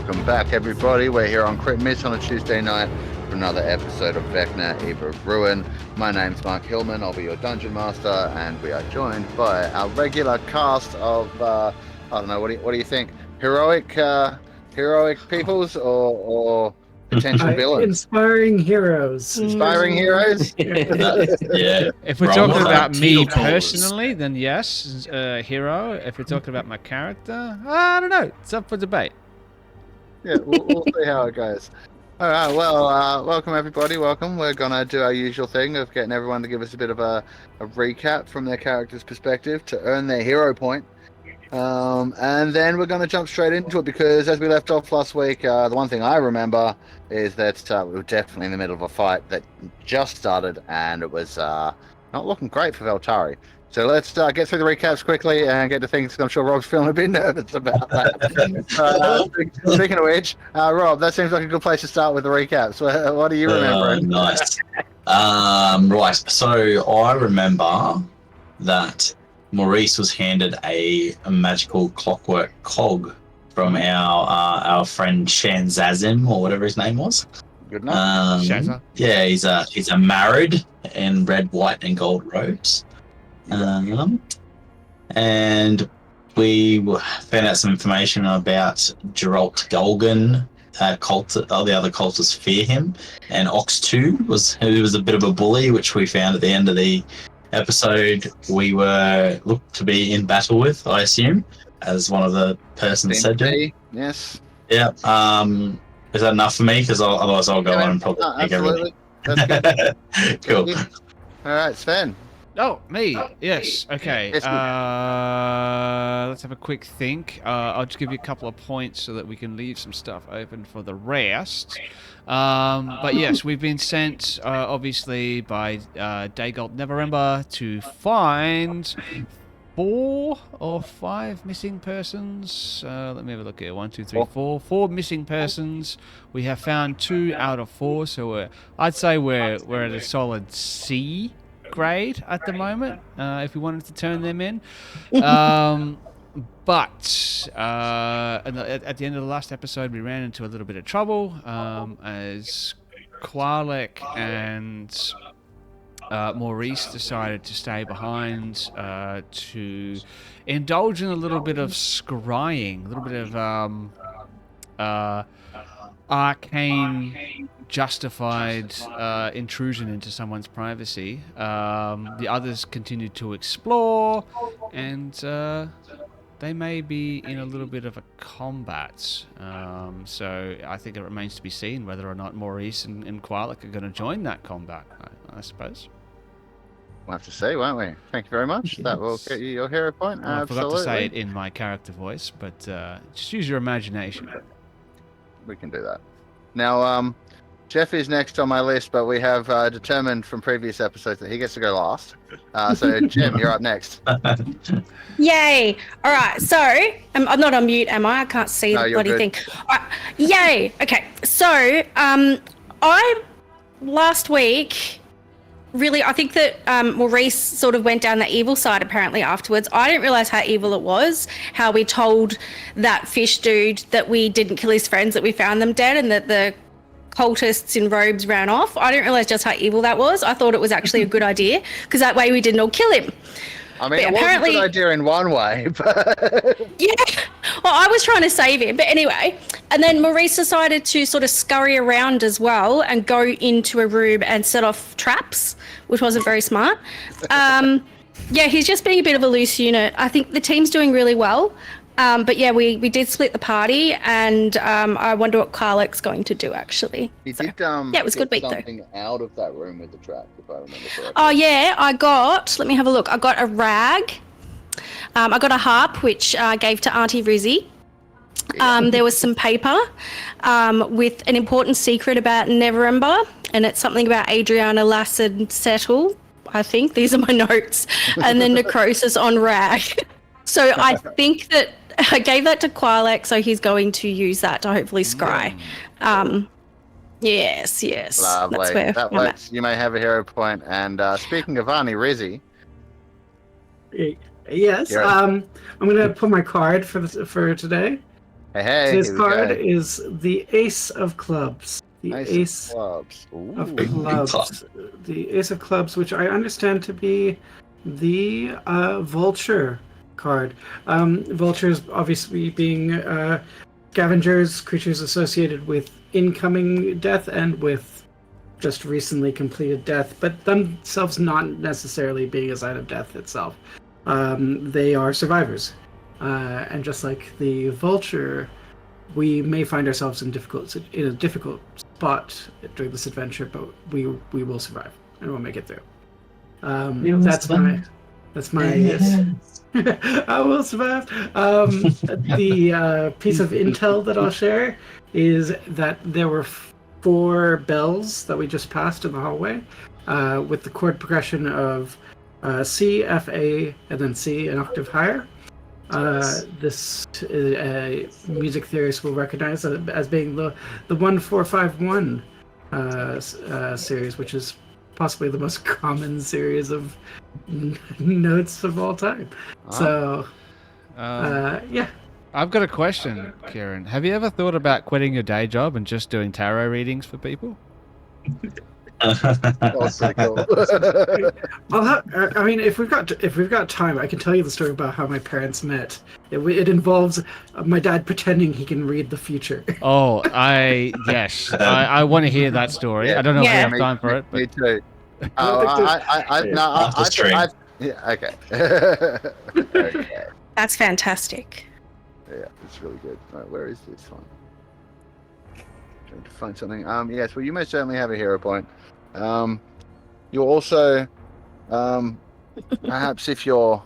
Welcome back, everybody. We're here on Crit Miss on a Tuesday night for another episode of Vecna, Eve of Ruin. My name's Mark Hillman. I'll be your Dungeon Master, and we are joined by our regular cast of, I don't know, what do you think? Heroic peoples or potential villains? Inspiring heroes. Inspiring heroes? Yeah. If we're talking about me personally, then yes, hero. If we're talking about my character, I don't know. It's up for debate. Yeah, we'll see how it goes. All right, well, welcome everybody. Welcome. We're gonna do our usual thing of getting everyone to give us a bit of a recap from their character's perspective to earn their hero point. And then we're going to jump straight into it because as we left off last week, the one thing I remember is that we were definitely in the middle of a fight that just started and it was not looking great for Veltari. So let's get through the recaps quickly and get to things I'm sure Rob's feeling a bit nervous about that. Speaking of which, Rob, that seems like a good place to start with the recaps. What do you remember? Nice. Right, so I remember that Maurice was handed a magical clockwork cog from our friend Shanzazim or whatever his name was. Good enough. Yeah, he's a married in red, white, and gold robes. And we found out some information about Geralt Golgan. All the other cultists fear him, and Ox 2 who was a bit of a bully, which we found at the end of the episode we were looked to be in battle with, I assume, as one of the persons said to me. Yes. Yeah. Is that enough for me? Because otherwise I'll go on and probably take everything. That's good. Cool. All right, Sven. Oh, me. Yes. Okay. Let's have a quick think. I'll just give you a couple of points so that we can leave some stuff open for the rest. But yes, we've been sent, obviously, by Dagult Neverember to find 4 or 5 missing persons. Let me have a look here. 1, 2, 3, 4. 4 missing persons. We have found 2 out of 4, so I'd say we're at a solid C grade at the moment, if we wanted to turn them in. But at the end of the last episode, we ran into a little bit of trouble as Qualek and Maurice decided to stay behind to indulge in a little bit of scrying, a little bit of arcane justified intrusion into someone's privacy. The others continued to explore, and they may be in a little bit of a combat. So I think it remains to be seen whether or not Maurice and Qualek are going to join that combat, I suppose. We'll have to see, won't we? Thank you very much. Yes. That will get you your hero point. Well, I forgot to say it in my character voice, but just use your imagination. We can do that. Now, Geoff is next on my list, but we have determined from previous episodes that he gets to go last. So, Jim, you're up next. Yay! All right, so I'm not on mute, am I? I can't see the bloody thing. Yay! Okay, so last week, really, I think that Maurice sort of went down the evil side apparently afterwards. I didn't realise how evil it was, how we told that fish dude that we didn't kill his friends, that we found them dead, and that the cultists in robes ran off. I didn't realise just how evil that was. I thought it was actually a good idea because that way we didn't all kill him. I mean, it was a good idea in one way, but... Yeah, well, I was trying to save him, but anyway. And then Maurice decided to sort of scurry around as well and go into a room and set off traps, which wasn't very smart. Yeah, he's just being a bit of a loose unit. I think the team's doing really well. But yeah, we did split the party, and I wonder what Karlek's going to do, actually. He did, yeah, it was a good week, though. Something out of that room with the trap, if I remember correctly. Oh, yeah, let me have a look. I got a rag. I got a harp, which I gave to Auntie Rizzy. There was some paper with an important secret about Neverember, and it's something about Adriana Lassard Settle, I think. These are my notes. And then necrosis on rag. So I think that I gave that to Qualek, so he's going to use that to hopefully scry. Yes. Lovely. That's where that works. You may have a hero point. And speaking of Auntie Rizzy. Yes. I'm going to pull my card for today. Hey, Today's here we card go. is the Ace of Clubs. The Ace of clubs. of Big Clubs. club. The Ace of Clubs, which I understand to be the Vulture card. Vultures obviously being scavengers, creatures associated with incoming death and with just recently completed death, but themselves not necessarily being a sign of death itself. They are survivors. And just like the Vulture, we may find ourselves in a difficult spot during this adventure, but we will survive and we'll make it through. That's my I will survive. The piece of intel that I'll share is that there were 4 bells that we just passed in the hallway, with the chord progression of C, F, A, and then C, an octave higher. This music theorists will recognize as being the 1451 series, which is possibly the most common series of notes of all time. So, yeah. I've got a question, Kiran. Have you ever thought about quitting your day job and just doing tarot readings for people? That's pretty cool. I mean, if we've got time, I can tell you the story about how my parents met. It involves my dad pretending he can read the future. Oh, yes. I want to hear that story. Yeah. I don't know if we Yeah. have time for it, Me but too. After stream. Yeah, okay. Okay. That's fantastic. Yeah, it's really good. Right, where is this one? Trying to find something. Yes, well, you most certainly have a hero point. You also, perhaps if you're,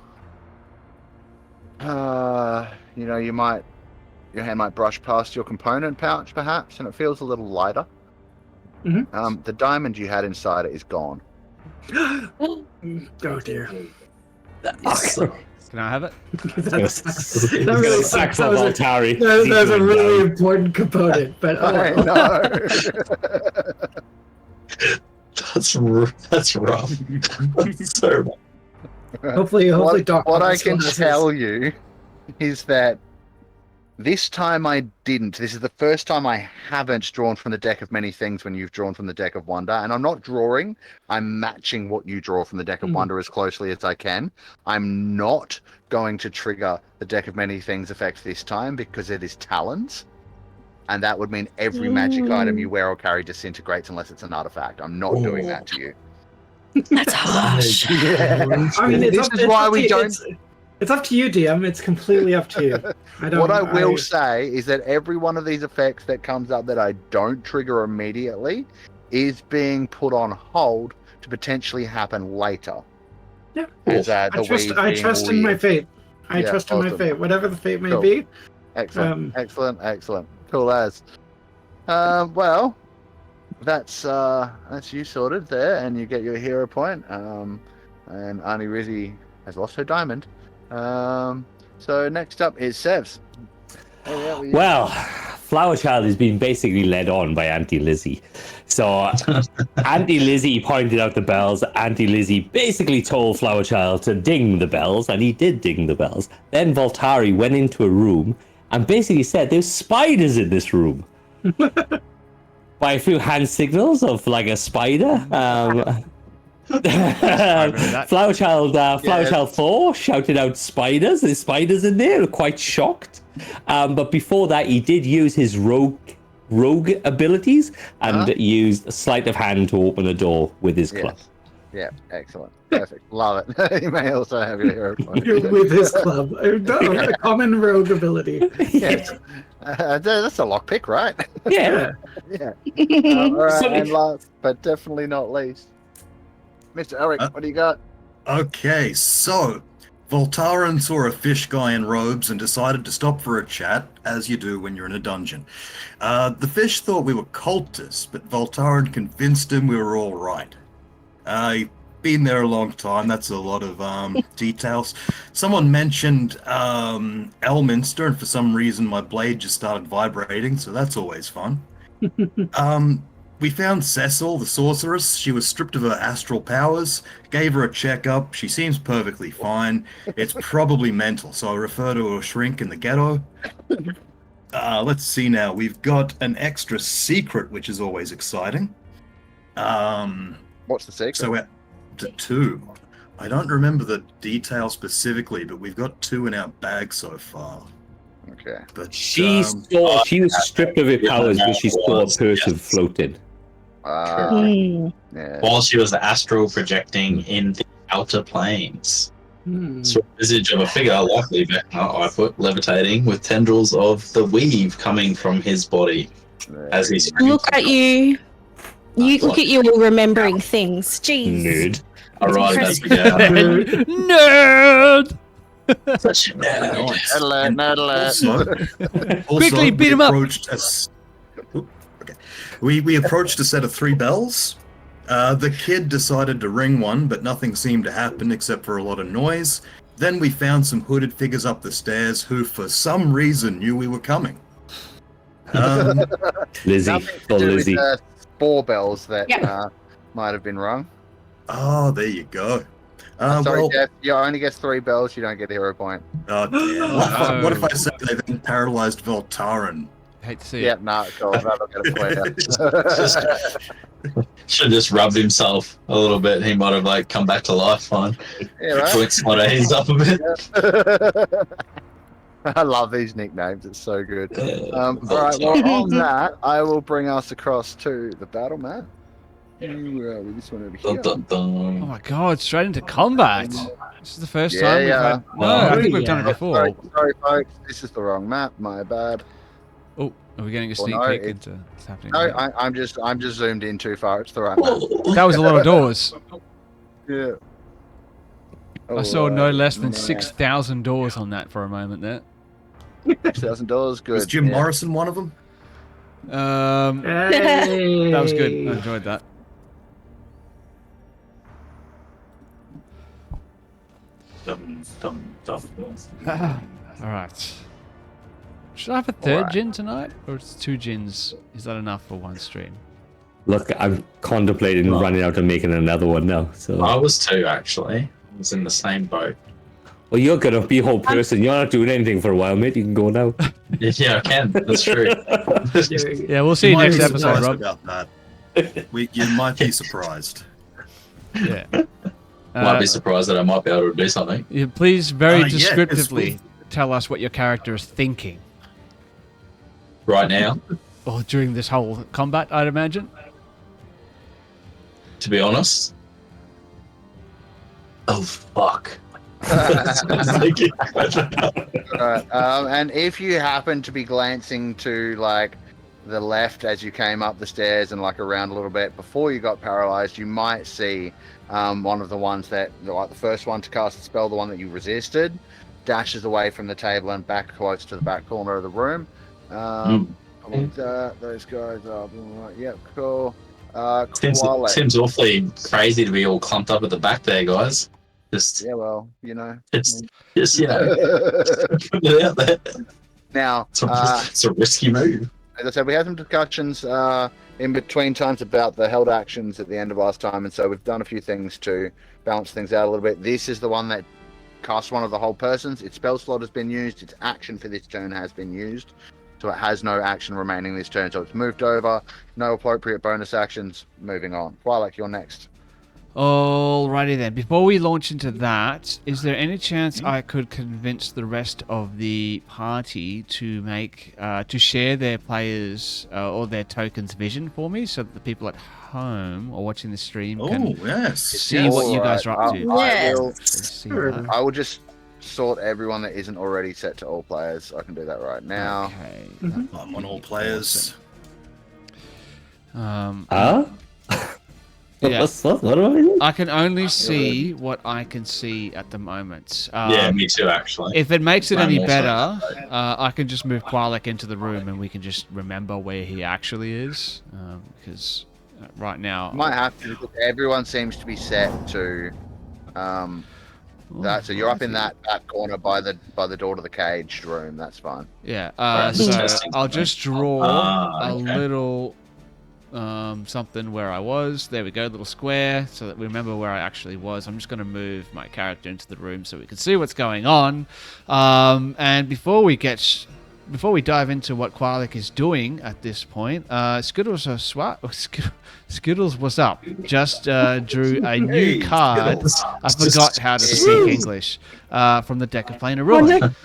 your hand might brush past your component pouch, perhaps, and it feels a little lighter. Mhm. The diamond you had inside it is gone. Oh dear. can I have it? That really sucks. That was Voltari. that's a really important component, but I oh. know. That's rough. So rough. Hopefully, Doc. What I still can has his. tell you is that this time I didn't. This is the first time I haven't drawn from the deck of many things when you've drawn from the deck of wonder. And I'm not drawing. I'm matching what you draw from the deck of wonder as closely as I can. I'm not going to trigger the deck of many things effect this time because it is talons. And that would mean every magic item you wear or carry disintegrates unless it's an artifact. I'm not doing that to you. That's harsh. Yeah. I mean, This is why we don't. It's up to you, DM. It's completely up to you. What I will say is that every one of these effects that comes up that I don't trigger immediately is being put on hold to potentially happen later. Yeah. As, I trust in my fate. I trust in my fate, whatever the fate may be. Excellent, excellent. Cool as. Well, that's you sorted there, and you get your hero point. And Auntie Rizzy has lost her diamond. So next up is Sevs. Well, Flower Child has been basically led on by Auntie Lizzie. So Auntie Lizzie pointed out the bells. Auntie Lizzie basically told Flower Child to ding the bells, and he did ding the bells. Then Voltari went into a room and basically said there's spiders in this room. By a few hand signals of like a spider. Flower Child 4 shouted out spiders. There's spiders in there. Quite shocked. But before that, he did use his rogue abilities and used sleight of hand to open a door with his club. Yeah, excellent. Perfect. Love it. You may also have your hero point. With his club. A common rogue ability. Yes. That's a lockpick, right? Yeah. Yeah. All right, and last, but definitely not least, Mr. Eric, what do you got? Okay, so Voltaren saw a fish guy in robes and decided to stop for a chat, as you do when you're in a dungeon. The fish thought we were cultists, but Voltaren convinced him we were all right. Been there a long time, that's a lot of details. Someone mentioned Elminster, and for some reason my blade just started vibrating, so that's always fun. We found Cecil, the sorceress. She was stripped of her astral powers, gave her a checkup. She seems perfectly fine. It's probably mental, so I refer to a shrink in the ghetto. Let's see now. We've got an extra secret, which is always exciting. What's the secret? So we're to 2. I don't remember the details specifically, but we've got 2 in our bag so far. Okay. But She was stripped of her powers because she saw a person floating. Yeah. While she was astral projecting in the outer planes. So a visage of a figure, likely Vecna, I put, levitating with tendrils of the weave coming from his body as he screams. Look at you. Look at you all remembering things. Jeez. Nerd. Alright, that's the Nerd! Such a nerd. Also, Quickly, beat him up. We approached a set of 3 bells. The kid decided to ring one, but nothing seemed to happen except for a lot of noise. Then we found some hooded figures up the stairs who, for some reason, knew we were coming. Lizzie. Nothing to Oh, do Lizzie. with 4 bells that Yep. might have been wrong. Oh, there you go. Sorry, Well, Geoff, you only get 3 bells, you don't get a hero point. oh, damn. What if I said they then paralyzed Voltaren? Hate to see Yeah, it. nah, cool. That'll get a point. Should have just rubbed himself a little bit. He might have come back to life fine. Yeah, right? Points might have eased up a bit. I love these nicknames. It's so good. Yeah. All right, well, on that, I will bring us across to the battle map. Where are we? This one over here. Dun, dun, Oh dun. my god, straight into combat. This is the first time we've Yeah. had... No, I think we've done it before. Sorry, folks. This is the wrong map. My bad. Oh, are we getting a Well, sneak no, peek it- into what's happening? No, here? I'm just zoomed in too far. It's the right map. That was a lot of doors. Yeah. I saw no less than Yeah. 6,000 doors on that for a moment there. $6,000. Good. Was Jim yeah. Morrison one of them? That was good. I enjoyed that. Dun, dun, dun. All right. Should I have a third gin tonight, or it's 2 gins? Is that enough for one stream? Look, I'm contemplating running out and making another one now. So, I was 2 actually. I was in the same boat. well, you're gonna be a whole person. You're not doing anything for a while, mate. You can go now. Yeah, I can. That's true. Yeah, we'll see you might next be episode, surprised Rob. about that. You might be surprised. Yeah. Might be surprised that I might be able to do something. Yeah, please very Yeah, 'cause descriptively tell us what your character is thinking. Right now, Or during this whole combat, I'd imagine. to be honest. Oh, fuck. Alright, and if you happen to be glancing to the left as you came up the stairs and around a little bit before you got paralyzed, you might see one of the ones that, the first one to cast the spell, the one that you resisted, dashes away from the table and back close to the back corner of the room. Those guys are right. Yep, cool. Quality. Seems awfully crazy to be all clumped up at the back there, guys. Just, Yeah, well, it's just putting it out there. Now, It's a risky move. as I said, we had some discussions in between times about the held actions at the end of last time, and so we've done a few things to balance things out a little bit. This is the one that casts one of the whole persons. Its spell slot has been used. Its action for this turn has been used. So it has no action remaining this turn. So it's moved over. No appropriate bonus actions. Moving on. Twilight, you're next. Alrighty then. Before we launch into that, is there any chance I could convince the rest of the party to make to share their players or their tokens vision for me, so that the people at home or watching the stream Oh, can yes. see what you guys are up to? Yes. I will just sort everyone that isn't already set to all players. I can do that right now. Okay. I'm on all players. Huh? Yeah. What do I mean? I can only see what I can see at the moment. Yeah, me too, actually. If it makes it I'm any also better, I can just move Qualek into the room and we can just remember where he actually is. Because right now... Might have to, because everyone seems to be set to that. So you're up in that corner by the door to the caged room. That's fine. Yeah, Right, so testing I'll just draw a okay. little something where I was. There we go, little square, so that we remember where I actually was. I'm just going to move my character into the room so we can see what's going on. And before we get before we dive into what Qualic is doing at this point, Skittles, Skittles, what's up? Just drew a new card. Skittles. I forgot how to speak English from the deck of Plane of Ruin.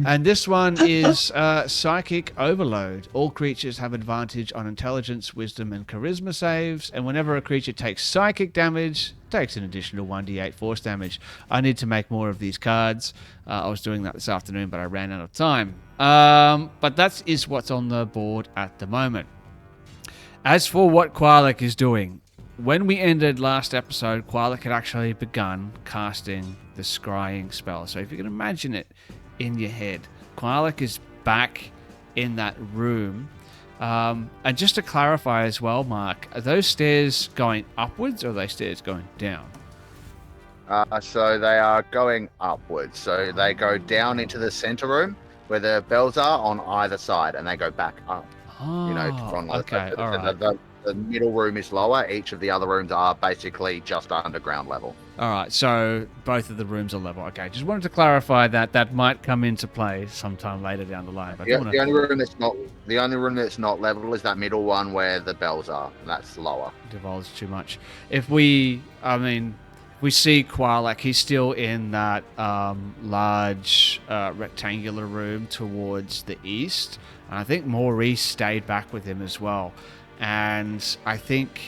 And this one is Psychic Overload. All creatures have advantage on Intelligence, Wisdom, and Charisma saves, and whenever a creature takes psychic damage, takes an additional 1d8 force damage. I need to make more of these cards. I was doing that this afternoon, but I ran out of time. But that is what's on the board at the moment. As for what Qualic is doing, when we ended last episode, Qualic had actually begun casting the scrying spell. So if you can imagine it in your head, Qualic is back in that room. And just to clarify as well, Mark, are those stairs going upwards or are they stairs going down? So they are going upwards. So they go down into the center room where the bells are on either side, and they go back up. Oh, okay, all right. The middle room is lower. Each of the other rooms are basically just underground level. All right, so both of the rooms are level. Okay, just wanted to clarify that might come into play sometime later down the line. But The only room that's not level is that middle one where the bells are. That's lower. Divulge too much. If we see Qualic, he's still in that large rectangular room towards the east. And I think Maurice stayed back with him as well. And I think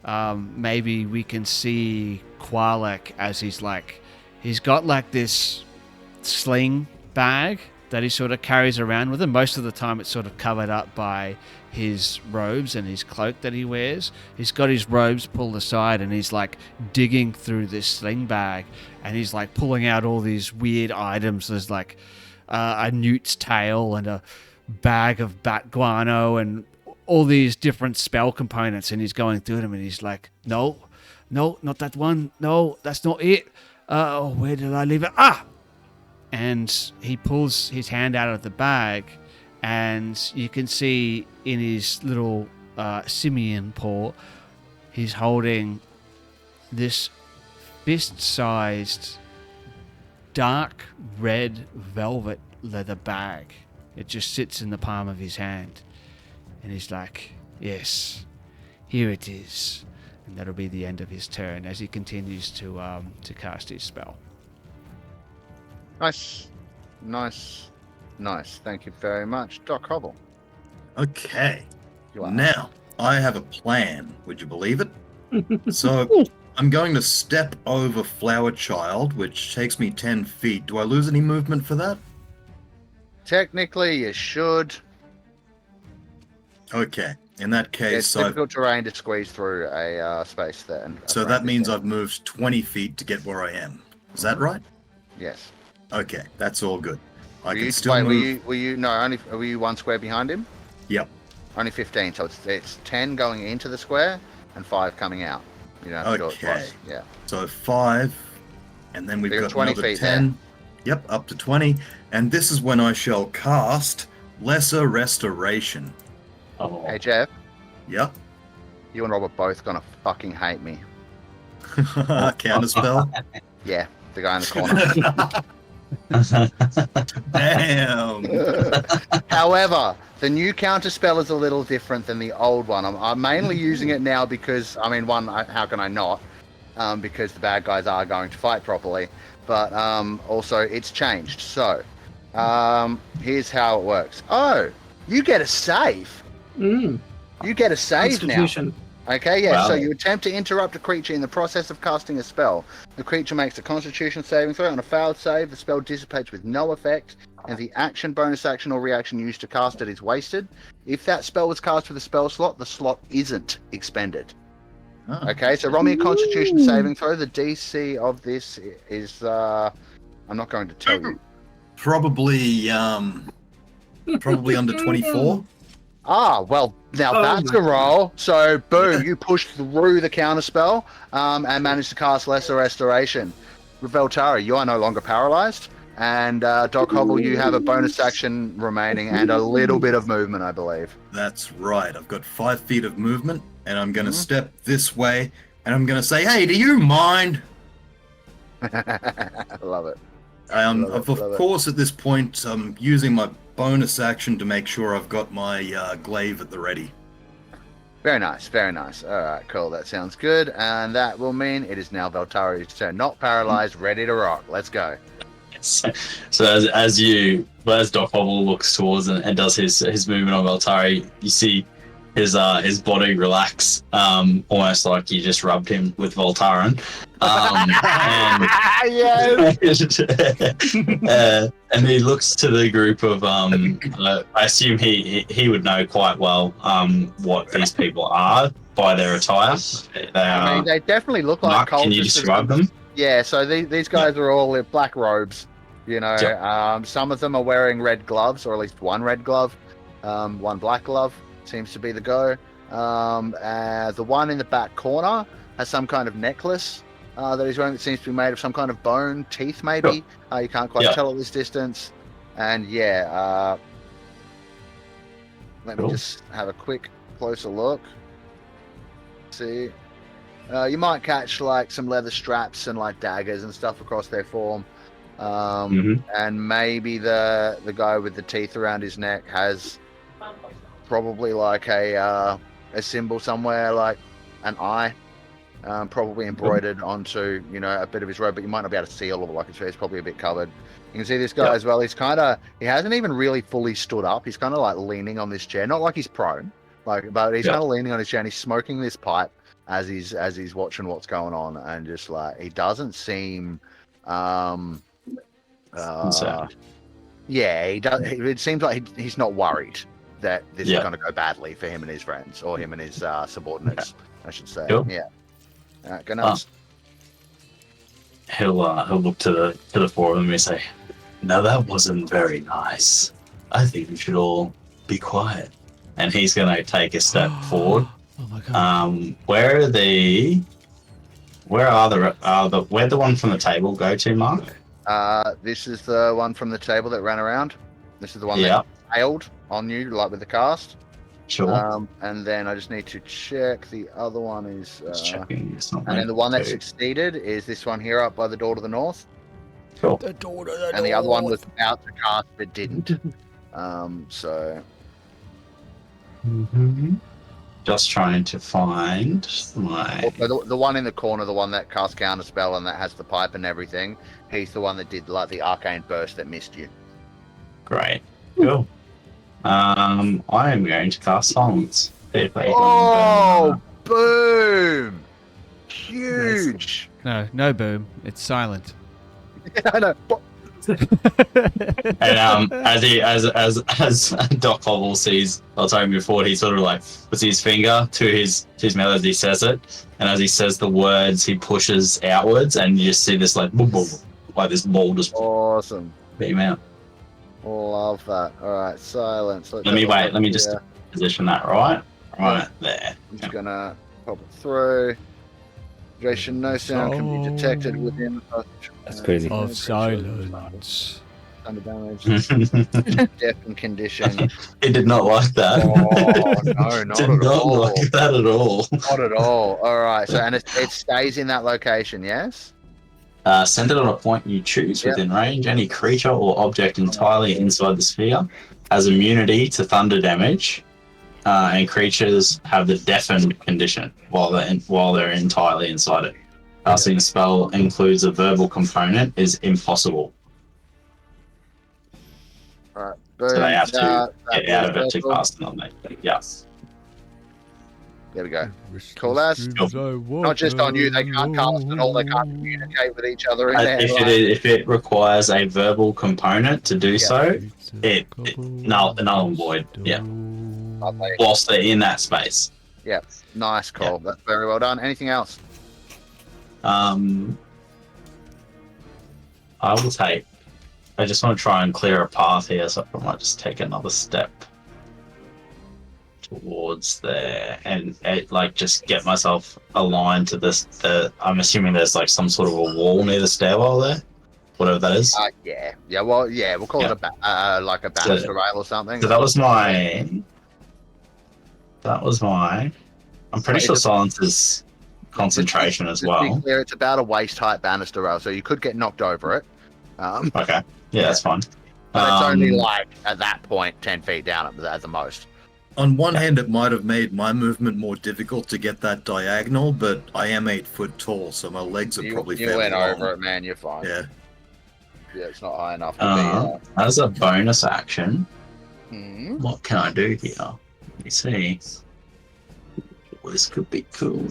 maybe we can see Qualic as he's got like this sling bag that he sort of carries around with him. Most of the time it's sort of covered up by his robes and his cloak that he wears. He's got his robes pulled aside and he's like digging through this sling bag and he's like pulling out all these weird items. There's like a newt's tail and a bag of bat guano and all these different spell components, and he's going through them and he's like, no, not that one. No, that's not it. Where did I leave it? And he pulls his hand out of the bag and you can see in his little simian paw, he's holding this fist-sized dark red velvet leather bag. It just sits in the palm of his hand. And he's like, yes, here it is. And that'll be the end of his turn as he continues to cast his spell. Nice. Thank you very much, Doc Hobble. Okay. You are. Now, I have a plan. Would you believe it? So, I'm going to step over Flower Child, which takes me 10 feet. Do I lose any movement for that? Technically, you should. Okay. In that case, It's difficult terrain to squeeze through a space there. So that means I've moved 20 feet to get where I am. Is that right? Yes. Okay, that's all good. I Were can you, still wait, move. were you one square behind him? Yep. Only 15, so it's 10 going into the square and 5 coming out. You don't have to do it Okay. twice. Yeah. So 5, and then we've So you're got 20 another feet 10. Yep, up to 20. And this is when I shall cast Lesser Restoration. Oh. Hey Geoff, Yep. you and Rob are both gonna fucking hate me. Counterspell. Yeah, the guy in the corner. Damn. However, the new counter spell is a little different than the old one. I'm mainly using it now because, I mean, one, how can I not? Because the bad guys are going to fight properly. But also, it's changed. So, here's how it works. Oh, you get a save. You get a save now. Constitution. Okay, yeah, Wow. so you attempt to interrupt a creature in the process of casting a spell. The creature makes a Constitution saving throw. On a failed save, the spell dissipates with no effect, and the action, bonus action, or reaction used to cast it is wasted. If that spell was cast with a spell slot, the slot isn't expended. Oh. Okay, so roll me a Constitution saving throw. The DC of this is, I'm not going to tell you. Probably under 24. Ah, well, now Oh that's my a roll. So, boom, you push through the counterspell and manage to cast Lesser Restoration. Veltari, you are no longer paralyzed. And Doc Hobble, you have a bonus action remaining and a little bit of movement, I believe. That's right. I've got 5 feet of movement, and I'm going to step this way, and I'm going to say, hey, do you mind? I love it. Of Love it. course, at this point, I'm using my bonus action to make sure I've got my glaive at the ready. Very nice, very nice. All right, cool. That sounds good. And that will mean it is now Valtari's turn. Not paralyzed, ready to rock. Let's go. So as Doc Hobble looks towards and does his movement on Valtari, you see his body relax, almost like you just rubbed him with Voltaren. And he looks to the group of I assume he would know quite well what these people are by their attire. I mean, they definitely look like Mark, cultists. can you describe them? Yeah, so these guys are all in black robes. You know, some of them are wearing red gloves, or at least one red glove, one black glove seems to be the go. The one in the back corner has some kind of necklace that he's wearing that seems to be made of some kind of bone, teeth maybe. You can't quite tell at this distance. And let me just have a quick closer look. See, you might catch like some leather straps and like daggers and stuff across their form. And maybe the guy with the teeth around his neck has probably like a symbol somewhere, like an eye, probably embroidered onto a bit of his robe, but you might not be able to see all of it. Like it's probably a bit covered. You can see this guy as well. He hasn't even really fully stood up. He's kind of like leaning on this chair, not like he's prone, but he's kind of leaning on his chair and he's smoking this pipe as he's watching what's going on, and just like he doesn't seem he does. It seems like he's not worried that this is going to go badly for him and his friends, or him and his subordinates, I should say. Sure. Yeah. Go nuts. He'll look to the four of them and say, "Now that wasn't very nice. I think we should all be quiet." And he's going to take a step forward. Oh my god. Where's the one from the table go to, Mark? This is the one from the table that ran around. This is the one that failed on you, like with the cast. Sure. And then I just need to check. The other one is. Checking. It's not and then the one that succeeded is this one here up by the door to the north. Cool. The door to the And the other one was about to cast but didn't. Just trying to find my. The one in the corner, the one that cast counter spell and that has the pipe and everything. He's the one that did like the arcane burst that missed you. Great. Cool. I am going to cast silence. Oh, boom! Huge. No boom. It's silent. I know. And as Doc Hobble sees Valtari move forward, he sort of like puts his finger to his mouth as he says it, and as he says the words, he pushes outwards, and you just see this like boom, boom, like this ball just awesome beam out. Love that. All right, silence. Let me just position that right there. I'm just gonna pop it through. Duration, no sound can be detected within. That's crazy. Of silence. Under damage. Deafened condition. He did not like that. Oh, no, not did at not all. like that at all. Not at all. All right. So, and it stays in that location, yes? Send it on a point you choose within range. Any creature or object entirely inside the sphere has immunity to thunder damage, and creatures have the deafened condition while they're entirely inside it. Casting a spell includes a verbal component is impossible. All right. So they have to get out of it to cast it on them. Yes. There we go. Cool as. Not just on you, they can't cast at all, they can't communicate with each other in there. If it requires a verbal component to do so, it null and void. Yeah. Lovely. Whilst they're in that space. Yeah. Nice call. That's very well done. Anything else? I just want to try and clear a path here, so I might just take another step towards there and like just get myself aligned to this. I'm assuming there's like some sort of a wall near the stairwell there, whatever that is. We'll call it like a banister rail or something. So that was my. I'm pretty sure silence is concentration as well. To be clear, it's about a waist height banister rail, so you could get knocked over it. Okay. Yeah, that's fine. But it's only like at that point 10 feet down at the most. On one hand, it might have made my movement more difficult to get that diagonal, but I am 8 foot tall, so my legs are probably You fairly went long. over it, man. You're fine. Yeah. Yeah, it's not high enough to be. As a bonus action, Hmm. what can I do here? Let me see. Well, this could be cool.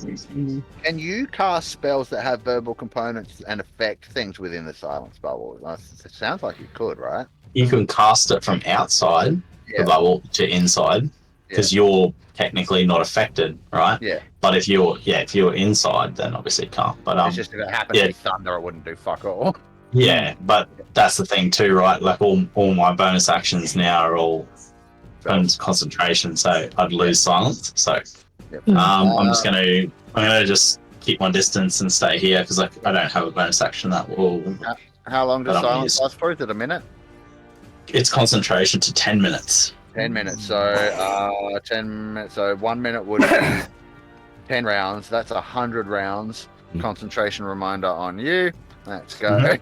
Can you cast spells that have verbal components and affect things within the silence bubble? It sounds like you could, right? You can cast it from outside the bubble to inside because you're technically not affected, right? Yeah. But if you're inside, then obviously you can't. But It's just if it happens to be thunder, it wouldn't do fuck all. yeah, but that's the thing too, right? Like all my bonus actions now are all concentration, so I'd lose silence. So I'm gonna just keep my distance and stay here because I don't have a bonus action that will. How long does silence last for? Is it a minute? It's concentration to 10 minutes. 10 minutes. So 10 minutes. So 1 minute would be 10 rounds. That's 100 rounds. Concentration reminder on you. Let's go.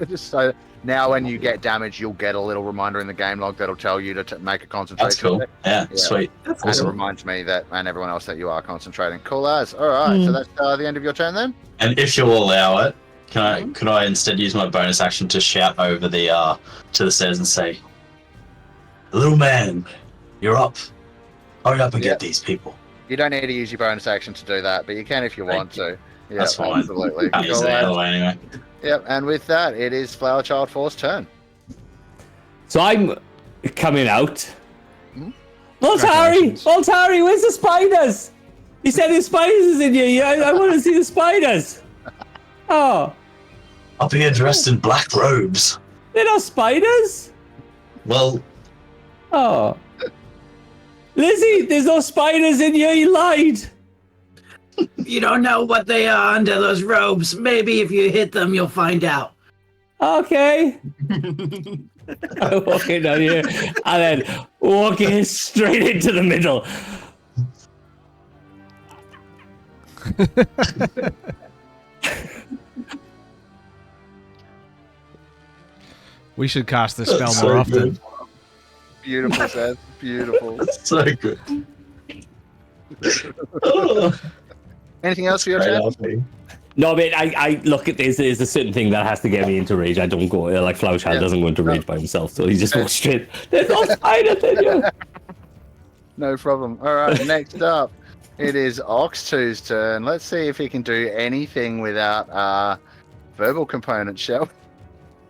Just so now when you get damage, you'll get a little reminder in the game log that'll tell you to make a concentration. That's cool. Yeah, sweet. That's And awesome. it reminds me that, and everyone else, that you are concentrating. Cool as. All right. So that's the end of your turn then? And if you'll allow it, could I instead use my bonus action to shout over the to the stairs and say, "Little man, you're up. Hurry up and get these people." You don't need to use your bonus action to do that, but you can if you want to. Yeah, That's fine. Absolutely. Can't use it anyway. Yep, and with that, it is Flower Child 4's turn. So I'm coming out. Hmm? Voltari, where's the spiders? You said there's spiders in here. I want to see the spiders. Oh, I'll be dressed in black robes. they're not spiders. Well, Oh, Lizzie, there's no spiders in here. You lied. You don't know what they are under those robes. Maybe if you hit them, you'll find out. Okay. I'm walking down here and then walking straight into the middle. We should cast this spell more often. Good. Beautiful, Seth. Beautiful. That's so good. Anything else for your turn? No, but I look at this. There's a certain thing that has to get me into rage. I don't go like Flower Child doesn't go into rage by himself, so he just walks straight. There's no spiders in here. No problem. All right, next up, it is Ox2's turn. Let's see if he can do anything without verbal components, shall we?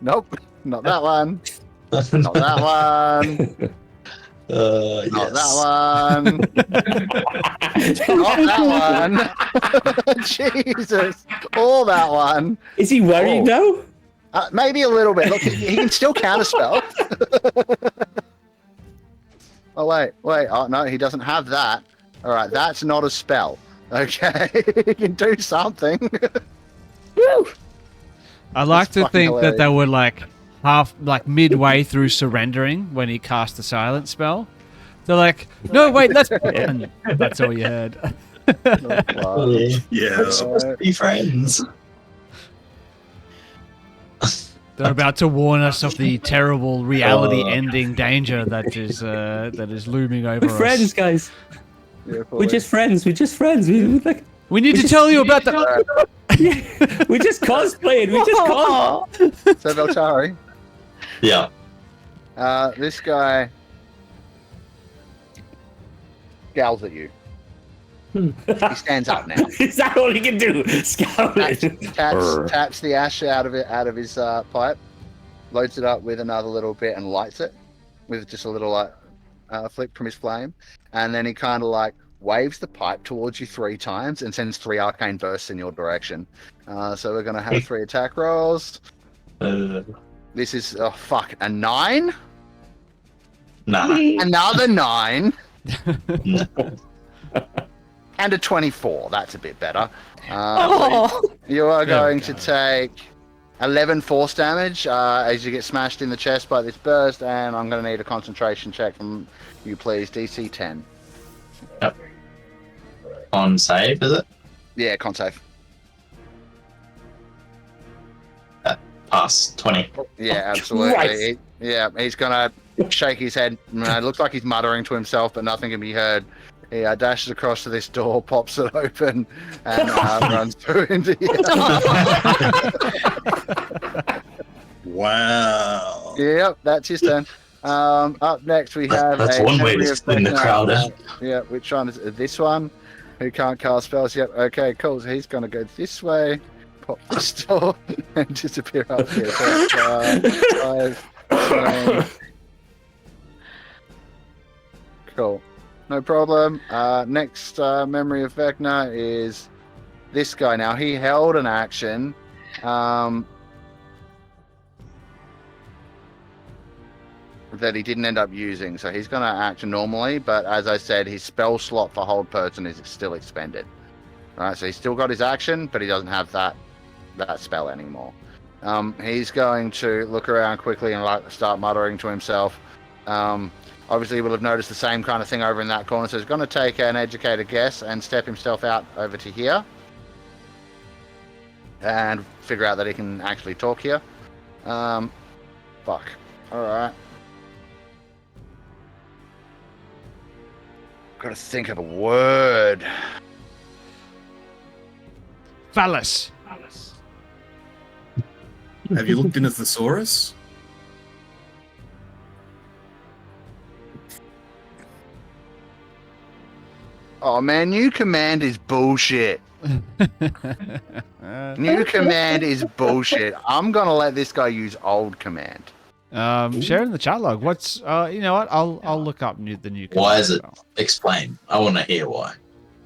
Nope, not that one. Not that one. Not that one. Not that one. Jesus. All that one. Is he worried now? Maybe a little bit. Look, he can still counterspell. Oh, wait. Oh, no, he doesn't have that. All right, that's not a spell. Okay, he can do something. Woo! I like That's to fucking think that they hilarious. were like midway through surrendering when he cast the silent spell. They're like, no, wait, let's. And that's all you heard. Yeah, supposed to be friends. They're about to warn us of the terrible reality-ending danger that is looming over We're us. friends, guys. Yeah, We're just friends. We're just friends. We need to tell you about the. we're just cosplaying. We just So, Veltari. Yeah. This guy scowls at you. He stands up now. Is that all he can do? Scout Taps the ash out of his pipe, loads it up with another little bit, and lights it with just a little flick from his flame, and then he kind of like waves the pipe towards you 3 times and sends 3 arcane bursts in your direction. So we're gonna have 3 attack rolls. This is a 9. Nah. Another 9. And a 24. That's a bit better. You are going to take 11 force damage as you get smashed in the chest by this burst, and I'm going to need a concentration check from you, please. DC 10. Yep. On save, is it? Yeah, con save. pass 20. Yeah, absolutely. Christ. He's gonna shake his head. It looks like he's muttering to himself, but nothing can be heard. He dashes across to this door, pops it open, and runs through into here. Wow. Yep, that's his turn. Up next, we have That's a one way memory to of spin the Vecna. crowd out. Yeah, which one is it? This one? Who can't cast spells yet? Okay, cool. So he's going to go this way, pop this door, and disappear up here. So it's, 5, 10. Cool. No problem. Next memory of Vecna is this guy. Now, he held an action. That he didn't end up using, so he's going to act normally, but as I said, his spell slot for hold person is still expended. Right, so he's still got his action, but he doesn't have that spell anymore. He's going to look around quickly and start muttering to himself. Obviously, he will have noticed the same kind of thing over in that corner, so he's going to take an educated guess and step himself out over to here and figure out that he can actually talk here. Fuck. All right. Got to think of a word. Phallus. Have you looked in a thesaurus? Oh man, new command is bullshit. New command is bullshit. I'm gonna let this guy use old command. Share in the chat log. What's you know what? I'll look up the new. Why is it? spell. Explain. I want to hear why.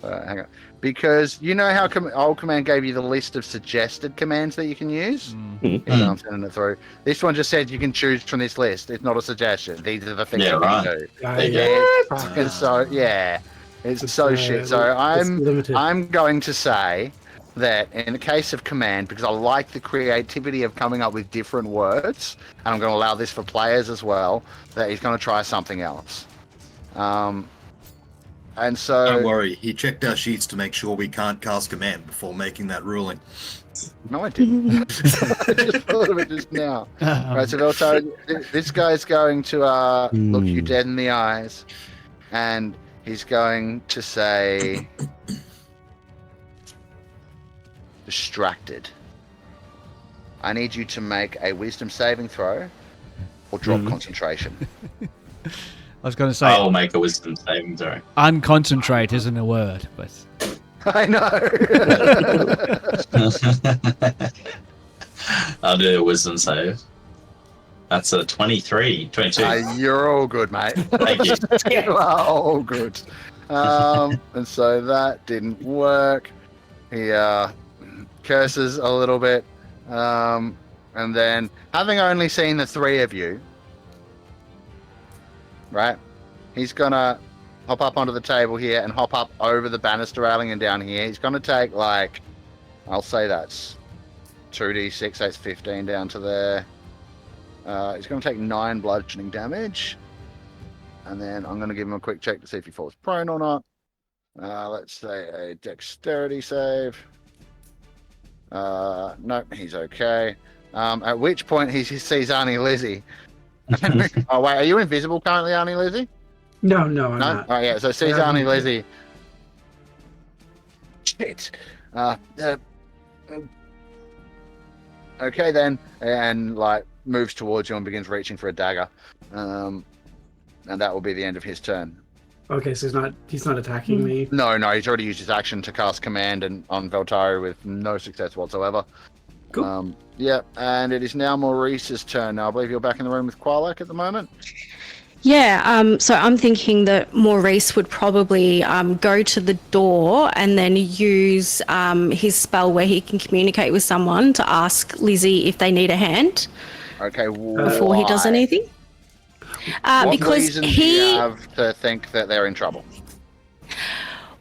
Hang on. Because you know how old command gave you the list of suggested commands that you can use? Mm. Even though I'm sending it through. This one just said you can choose from this list. It's not a suggestion. These are the things Yeah, you right. can do. There you It's fucking so yeah. It's so shit. So limited. I'm going to say that in the case of command, because I like the creativity of coming up with different words, and I'm going to allow this for players as well, that he's going to try something else. And so Don't worry, he checked our sheets to make sure we can't cast command before making that ruling. no, I didn't. I just thought of it just now. Right, so Veltari, this guy's going to look you dead in the eyes, and he's going to say, distracted. I need you to make a wisdom saving throw or drop concentration. I was going to say I'll make a wisdom saving throw. unconcentrate isn't a word, but I know. I'll do a wisdom save. That's a 22. You're all good, mate. Thank you. You are all good. And so that didn't work. He curses a little bit. And then, having only seen the three of you, right, he's going to hop up onto the table here and hop up over the banister railing and down here. He's going to take, like, I'll say that's 2d6, that's 15 down to there. He's going to take 9 bludgeoning damage. And then I'm going to give him a quick check to see if he falls prone or not. Let's say a dexterity save. Nope, he's okay. At which point he sees Auntie Lizzie. Oh, wait, are you invisible currently, Auntie Lizzie? No, I'm No? not. Oh, yeah, so sees Yeah, Auntie I'm- Lizzie. Shit. Okay, then. And, like, moves towards you and begins reaching for a dagger. And that will be the end of his turn. Okay, so he's not attacking me. No, he's already used his action to cast command on Veltari with no success whatsoever. Cool. Yeah, and it is now Maurice's turn. Now, I believe you're back in the room with Qualak at the moment. Yeah, so I'm thinking that Maurice would probably go to the door and then use his spell where he can communicate with someone to ask Lizzie if they need a hand Okay, before he does why? anything. What Because reason do you have to think that they're in trouble?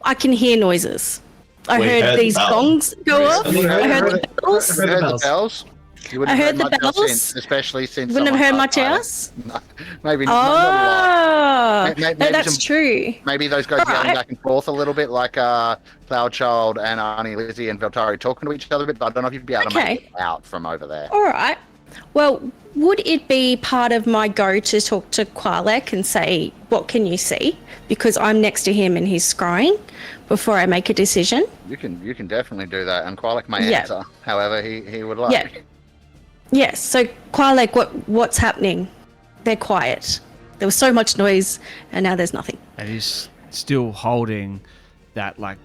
I can hear noises. I We heard heard these the bell. gongs go off. Recently. I heard the bells. I You heard heard the the bells. bells? You wouldn't I have heard the much else bells. since, especially since Wouldn't have heard someone much died. else. No, maybe not. Not a lot. Oh, Maybe no, that's some- true. Maybe those guys yelling Alright. back and forth a little bit, like Cloudchild and Auntie Lizzie and Veltari talking to each other a bit, but I don't know if you'd be able to make Okay. it out from over there. All right. Well, would it be part of my go to talk to Qualek and say, what can you see? Because I'm next to him and he's scrying before I make a decision. You can definitely do that, and Qualek may answer however he would like. Yeah. Yes. So Qualek, what's happening? They're quiet. There was so much noise, and now there's nothing. And he's still holding that like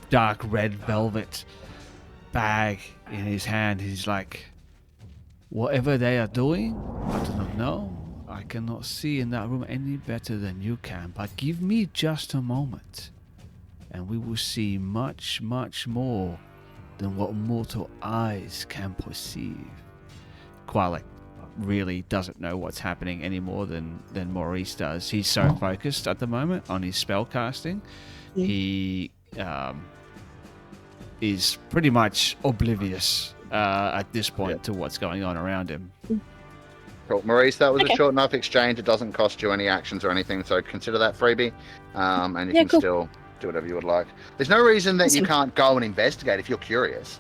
dark red velvet bag in his hand. He's like, whatever they are doing, I do not know. I cannot see in that room any better than you can. But give me just a moment, and we will see much, much more than what mortal eyes can perceive. Qualek really doesn't know what's happening any more than Maurice does. He's so focused at the moment on his spell casting. He is pretty much oblivious at this point to what's going on around him. Cool. Maurice, that was a short enough exchange. It doesn't cost you any actions or anything, so consider that freebie. And you can still do whatever you would like. There's no reason that you can't go and investigate if you're curious.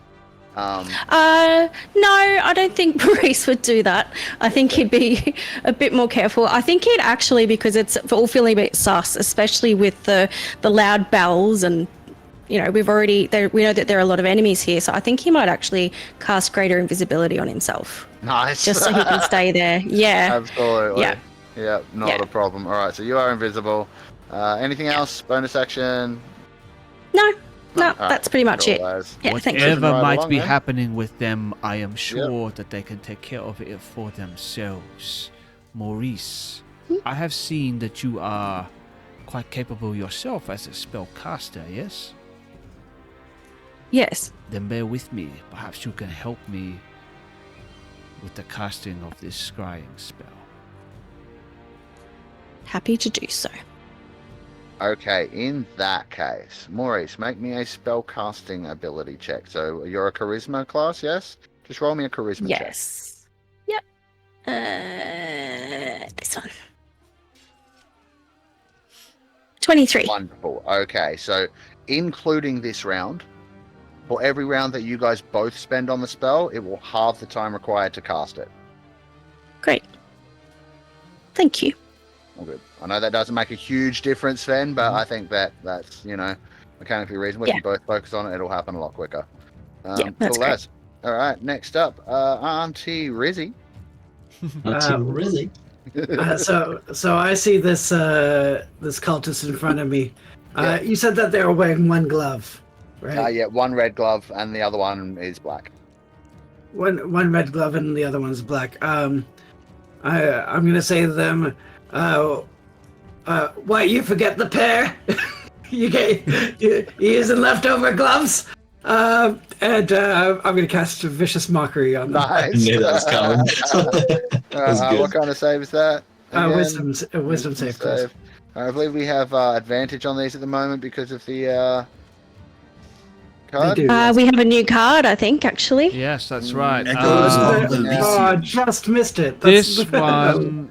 No, I don't think Maurice would do that. I think he'd be a bit more careful. I think he'd actually, because it's all feeling a bit sus, especially with the loud bells, and we know that there are a lot of enemies here. So I think he might actually cast greater invisibility on himself. Nice. Just so he can stay there. Yeah. Absolutely. Yeah. Not a problem. All right, so you are invisible. Anything else? Bonus action? No, that's pretty much it. Yeah, whatever might be happening with them, I am sure that they can take care of it for themselves. Maurice, I have seen that you are quite capable yourself as a spellcaster, yes? Yes. Then bear with me. Perhaps you can help me with the casting of this scrying spell. Happy to do so. Okay, in that case, Maurice, make me a spellcasting ability check. So you're a charisma class, yes? Just roll me a charisma check. Yes. Yep. This one. 23. Wonderful. Okay, so including this round, for every round that you guys both spend on the spell, it will halve the time required to cast it. Great. Thank you. All good. I know that doesn't make a huge difference, Sven, but I think that's, mechanically reasonable. If you both focus on it, it'll happen a lot quicker. That's great. All right, next up, Auntie Rizzy. Rizzy. So I see this cultist in front of me. You said that they were wearing one glove, right? One red glove and the other one is black. One red glove and the other one's black. I'm gonna say to them, what, you forget the pair? you using leftover gloves? And I'm gonna cast a vicious mockery on them. Nice. I knew that was coming. What kind of save is that? Wisdom save. Please. I believe we have advantage on these at the moment because of the card. They do. We have a new card, I think, actually. Yes, that's right. I just missed it. This one,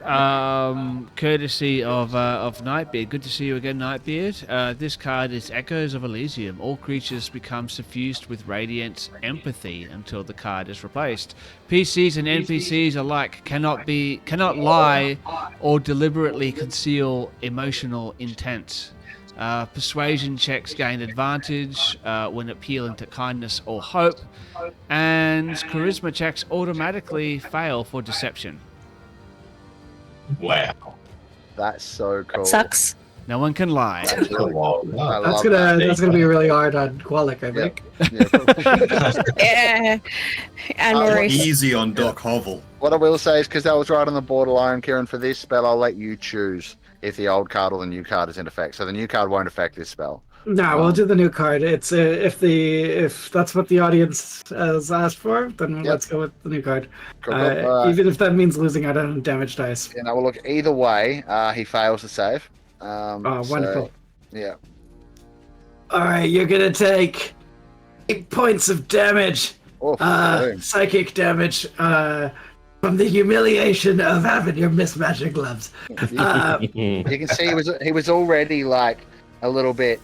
courtesy of Nightbeard. Good to see you again, Nightbeard. This card is Echoes of Elysium. All creatures become suffused with radiant empathy until the card is replaced. PCs and NPCs alike cannot lie or deliberately conceal emotional intent. Persuasion checks gain advantage when appealing to kindness or hope, and charisma checks automatically fail for deception. Wow. That's so cool. That sucks. No one can lie. That's gonna be really hard on Qualek, I think. Yeah. And Maurice. Easy on Doc Hovel. What I will say is, because that was right on the borderline, Kiran, for this spell, I'll let you choose if the old card or the new card is in effect. So the new card won't affect this spell. No, we'll do the new card. It's if that's what the audience has asked for, then let's go with the new card. Cool. Even if that means losing out on damage dice. Yeah, well, look, either way, he fails to save. Wonderful. Yeah. All right, you're gonna take 8 points of damage, boom. psychic damage, from the humiliation of having your mismatching gloves. You can see he was already like a little bit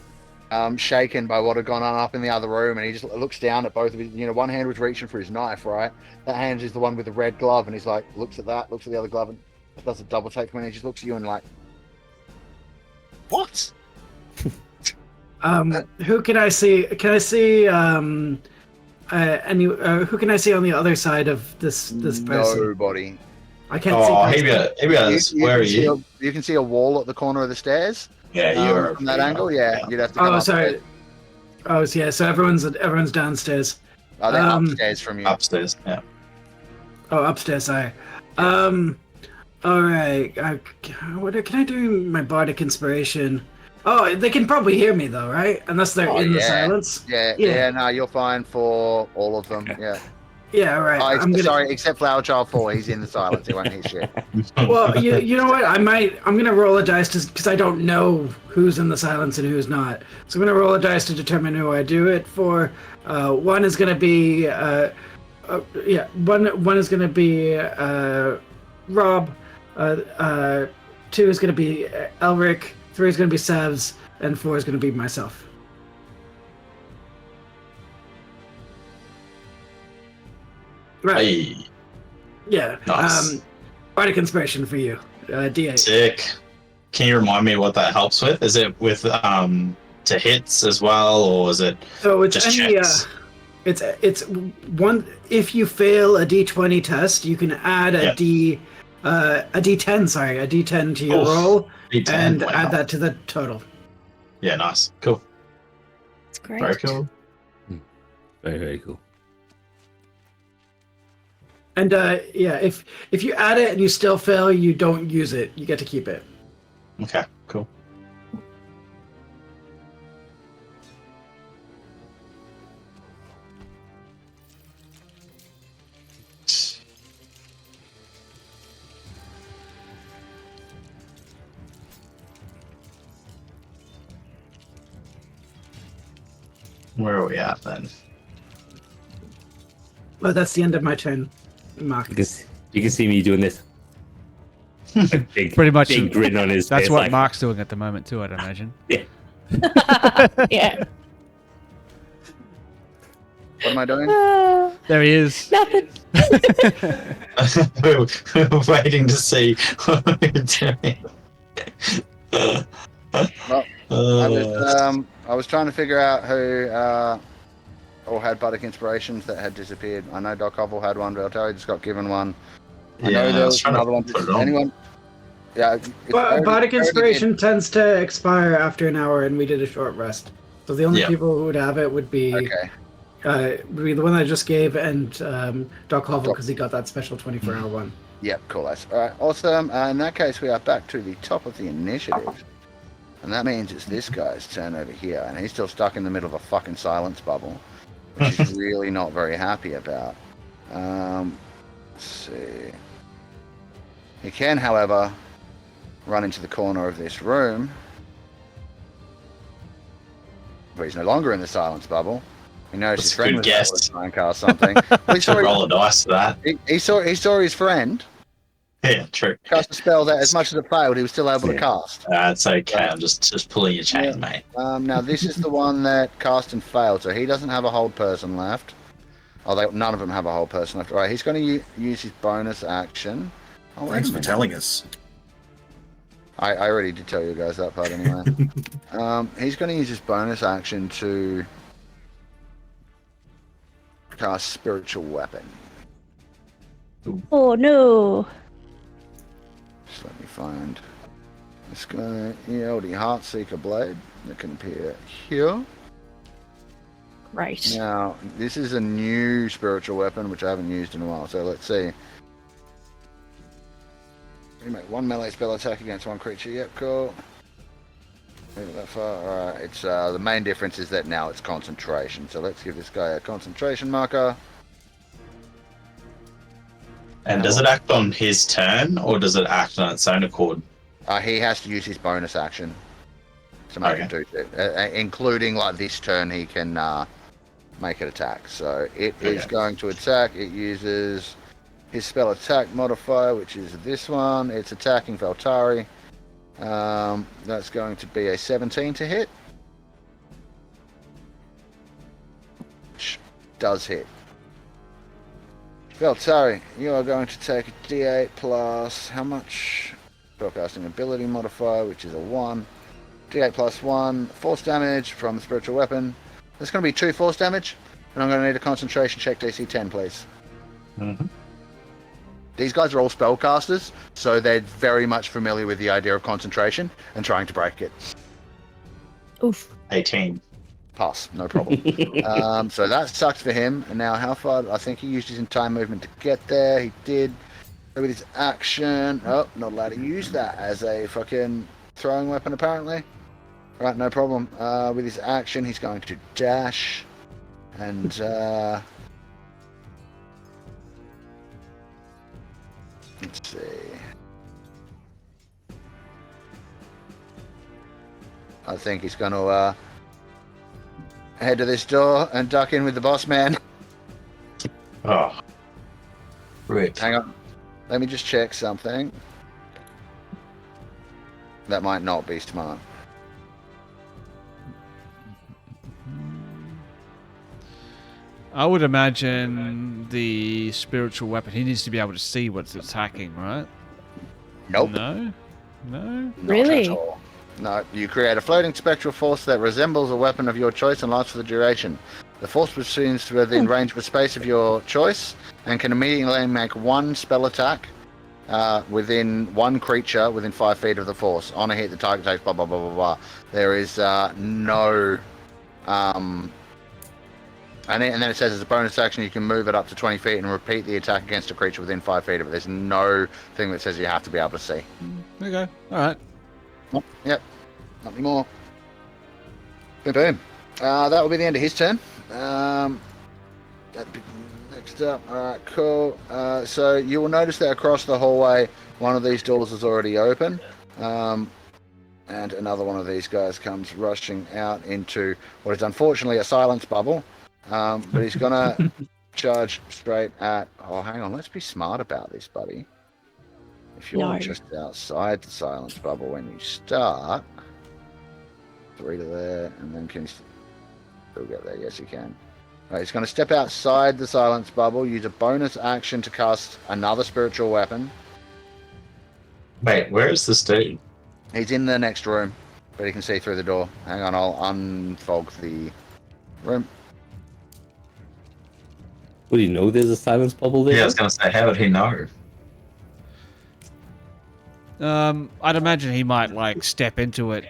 shaken by what had gone on up in the other room, and he just looks down at both of his. One hand was reaching for his knife, right? That hand is the one with the red glove, and he's like, looks at that, looks at the other glove, and does a double take, and he just looks at you and like, what? Who can I see? Can I see who can I see on the other side of this person? Nobody. I can't see. Where are you? You can see a wall at the corner of the stairs. Yeah, you're from that angle. Yeah, you'd have to. Come sorry. Oh, yeah. So everyone's downstairs. Oh, they're upstairs from you. Upstairs. Yeah. Oh, upstairs. Sorry. All right. What can I do? My bardic inspiration. Oh, they can probably hear me though, right? Unless they're in the silence. Yeah. No, you're fine for all of them. Yeah. Yeah, right. Sorry, except Flower Child 4, he's in the silence. He won't hear shit. Well, you know what? I'm gonna roll a dice because I don't know who's in the silence and who's not. So I'm gonna roll a dice to determine who I do it for. One is gonna be one is gonna be Rob. 2 is gonna be Elric. 3 is gonna be Sevs, and 4 is gonna be myself. Right. Hey. Yeah. Nice. Bardic inspiration for you. D8. Sick. Can you remind me what that helps with? Is it with to hits as well, or is it so it's just any checks? It's one. If you fail a D20 test, you can add a D10. Sorry, a D10 to your roll, D10, and wow. add that to the total. Yeah, nice, cool. It's great. Very cool. Very, very cool. And if you add it and you still fail, you don't use it. You get to keep it. Okay, cool. Where are we at then? Well, that's the end of my turn, Mark. You can see me doing this. Big, Pretty much. big grin on his That's face. what like, Mark's doing at the moment too, I'd imagine. Yeah. Yeah. What am I doing? There he is. Nothing. We're waiting to see what we're doing. I was trying to figure out who all had bardic inspirations that had disappeared. I know Doc Hobble had one, Valtteri just got given one. I know there was another one. Anyone? Yeah. Bardic inspiration tends to expire after an hour, and we did a short rest. So the only people who would have it would be the one I just gave, and Doc Hobble, because he got that special 24-hour one. Yep, cool. That's all right. Awesome. In that case, we are back to the top of the initiative. And that means it's this guy's turn over here, and he's still stuck in the middle of a fucking silence bubble, which he's really not very happy about. Let's see. He can, however, run into the corner of this room, but he's no longer in the silence bubble. He knows his friend was able to try and cast something. Well, Roll a dice for that. He saw his friend. Yeah, true. Cast a spell that, as much as it failed, he was still able to cast. That's okay. I'm just pulling your chain, mate. Now, this is the one that cast and failed, so he doesn't have a hold person left. None of them have a hold person left. All right, he's going to use his bonus action. Oh, Thanks for telling us. I already did tell you guys that part anyway. He's going to use his bonus action to cast Spiritual Weapon. Oh no. Just let me find this guy. ELD Heartseeker Blade that can appear here. Right. Now, this is a new spiritual weapon which I haven't used in a while, so let's see. You make one melee spell attack against one creature. Yep, cool. Move it that far. Alright, it's the main difference is that now it's concentration. So let's give this guy a concentration marker. And does it act on his turn, or does it act on its own accord? He has to use his bonus action to make it do it. Including like this turn, he can make it attack. So it is going to attack. It uses his spell attack modifier, which is this one. It's attacking Valtteri. That's going to be a 17 to hit. does hit. Well, sorry, you are going to take a D8 plus how much? Spellcasting ability modifier, which is a 1. D8 plus 1 force damage from the spiritual weapon. There's going to be 2 force damage, and I'm going to need a concentration check DC 10, please. Mm-hmm. These guys are all spellcasters, so they're very much familiar with the idea of concentration and trying to break it. Oof. 18. Pass, no problem. So that sucks for him. And now how far? I think he used his entire movement to get there. He did. With his action. Oh, not allowed to use that as a fucking throwing weapon, apparently. Right, no problem. With his action, he's going to dash. And, let's see. I think he's going to head to this door and duck in with the boss man. Oh. Rip. Hang on. Let me just check something. That might not be smart. I would imagine the spiritual weapon, he needs to be able to see what's attacking, right? Nope. No? Not Really? at all. No, you create a floating spectral force that resembles a weapon of your choice and lasts for the duration. The force proceeds within range of a space of your choice and can immediately make one spell attack within one creature within 5 feet of the force. On a hit, the target takes blah, blah, blah, blah, blah. There is no... and then it says as a bonus action, you can move it up to 20 feet and repeat the attack against a creature within 5 feet of it. There's no thing that says you have to be able to see. Okay, alright. Oh, yep, not anymore. Boom, boom. That will be the end of his turn. Next up, alright, cool. So you will notice that across the hallway, one of these doors is already open. And another one of these guys comes rushing out into what is unfortunately a silence bubble. But he's gonna charge straight at... Oh, hang on, let's be smart about this, buddy. If you're just outside the silence bubble when you start, 3 to there, and then can you still get there? Yes, you can. Right, he's going to step outside the silence bubble, use a bonus action to cast another spiritual weapon. Wait, where is this dude? He's in the next room, but he can see through the door. Hang on, I'll unfog the room. Would he know there's a silence bubble there? Yeah, I was going to say, how would he know? I'd imagine he might, like, step into it,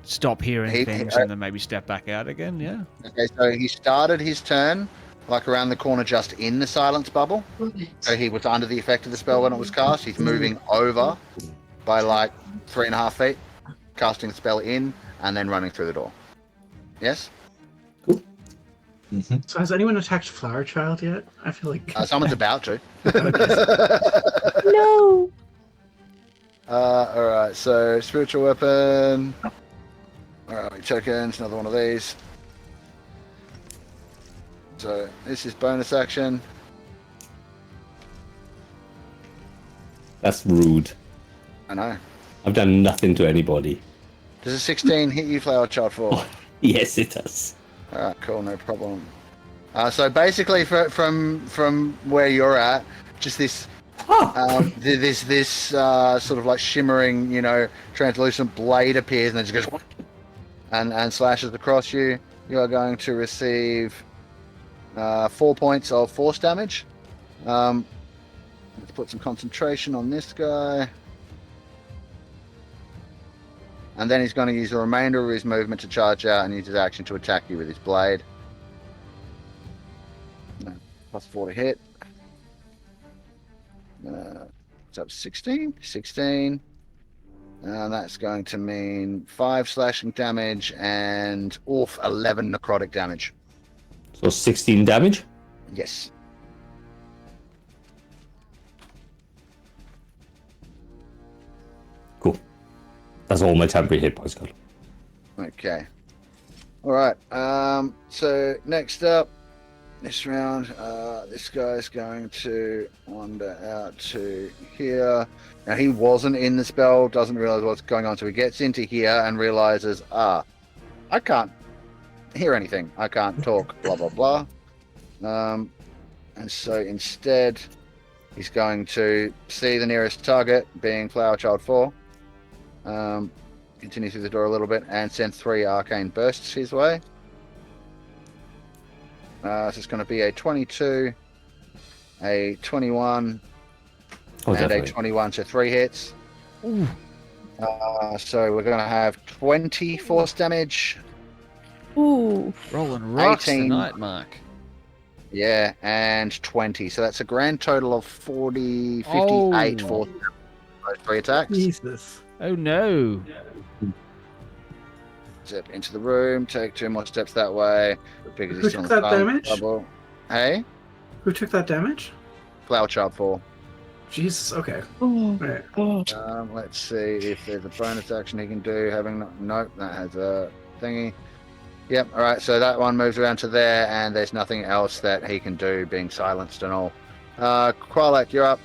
stop hearing things, and then maybe step back out again, yeah? Okay, so he started his turn, like, around the corner just in the silence bubble. So he was under the effect of the spell when it was cast. He's moving over by, like, 3.5 feet, casting the spell in, and then running through the door. Yes? Mm-hmm. So has anyone attacked Flower Child yet? I feel like... Someone's about to. No. Alright, so spiritual weapon. Alright, tokens, another one of these. So this is bonus action. That's rude. I know. I've done nothing to anybody. Does a 16 hit you, Flower Child 4? Yes, it does. Alright, cool, no problem. So basically, from where you're at, just this this sort of like shimmering, you know, translucent blade appears and then just goes and slashes across you. You are going to receive 4 points of force damage. Let's put some concentration on this guy. And then he's going to use the remainder of his movement to charge out and use his action to attack you with his blade. +4 to hit. It's up 16. 16. And that's going to mean 5 slashing damage and 11 necrotic damage. So 16 damage? Yes. Cool. That's all my temporary hit points got. Okay. Alright. So next up, this round, this guy's going to wander out to here. Now he wasn't in the spell, doesn't realize what's going on, so he gets into here and realizes, I can't hear anything. I can't talk, blah, blah, blah. And so instead, he's going to see the nearest target, being Flower Child 4. Continue through the door a little bit and send 3 arcane bursts his way. So it's going to be a 22, a 21, and definitely. a 21, so 3 hits. Ooh. So we're going to have 20 force damage. Ooh. Rolling rocks 18. tonight, Mark. Yeah, and 20. So that's a grand total of 58 Oh. for those 3 attacks. Jesus. Oh no. Step into the room, take 2 more steps that way. Because Who he's still took on that the damage? double. Hey? Who took that damage? Flower Child 4. Jesus. Okay. Oh, Right. God. Let's see if there's a bonus action he can do. Nope, that has a thingy. Yep, alright, so that one moves around to there, and there's nothing else that he can do, being silenced and all. Kralek, you're up.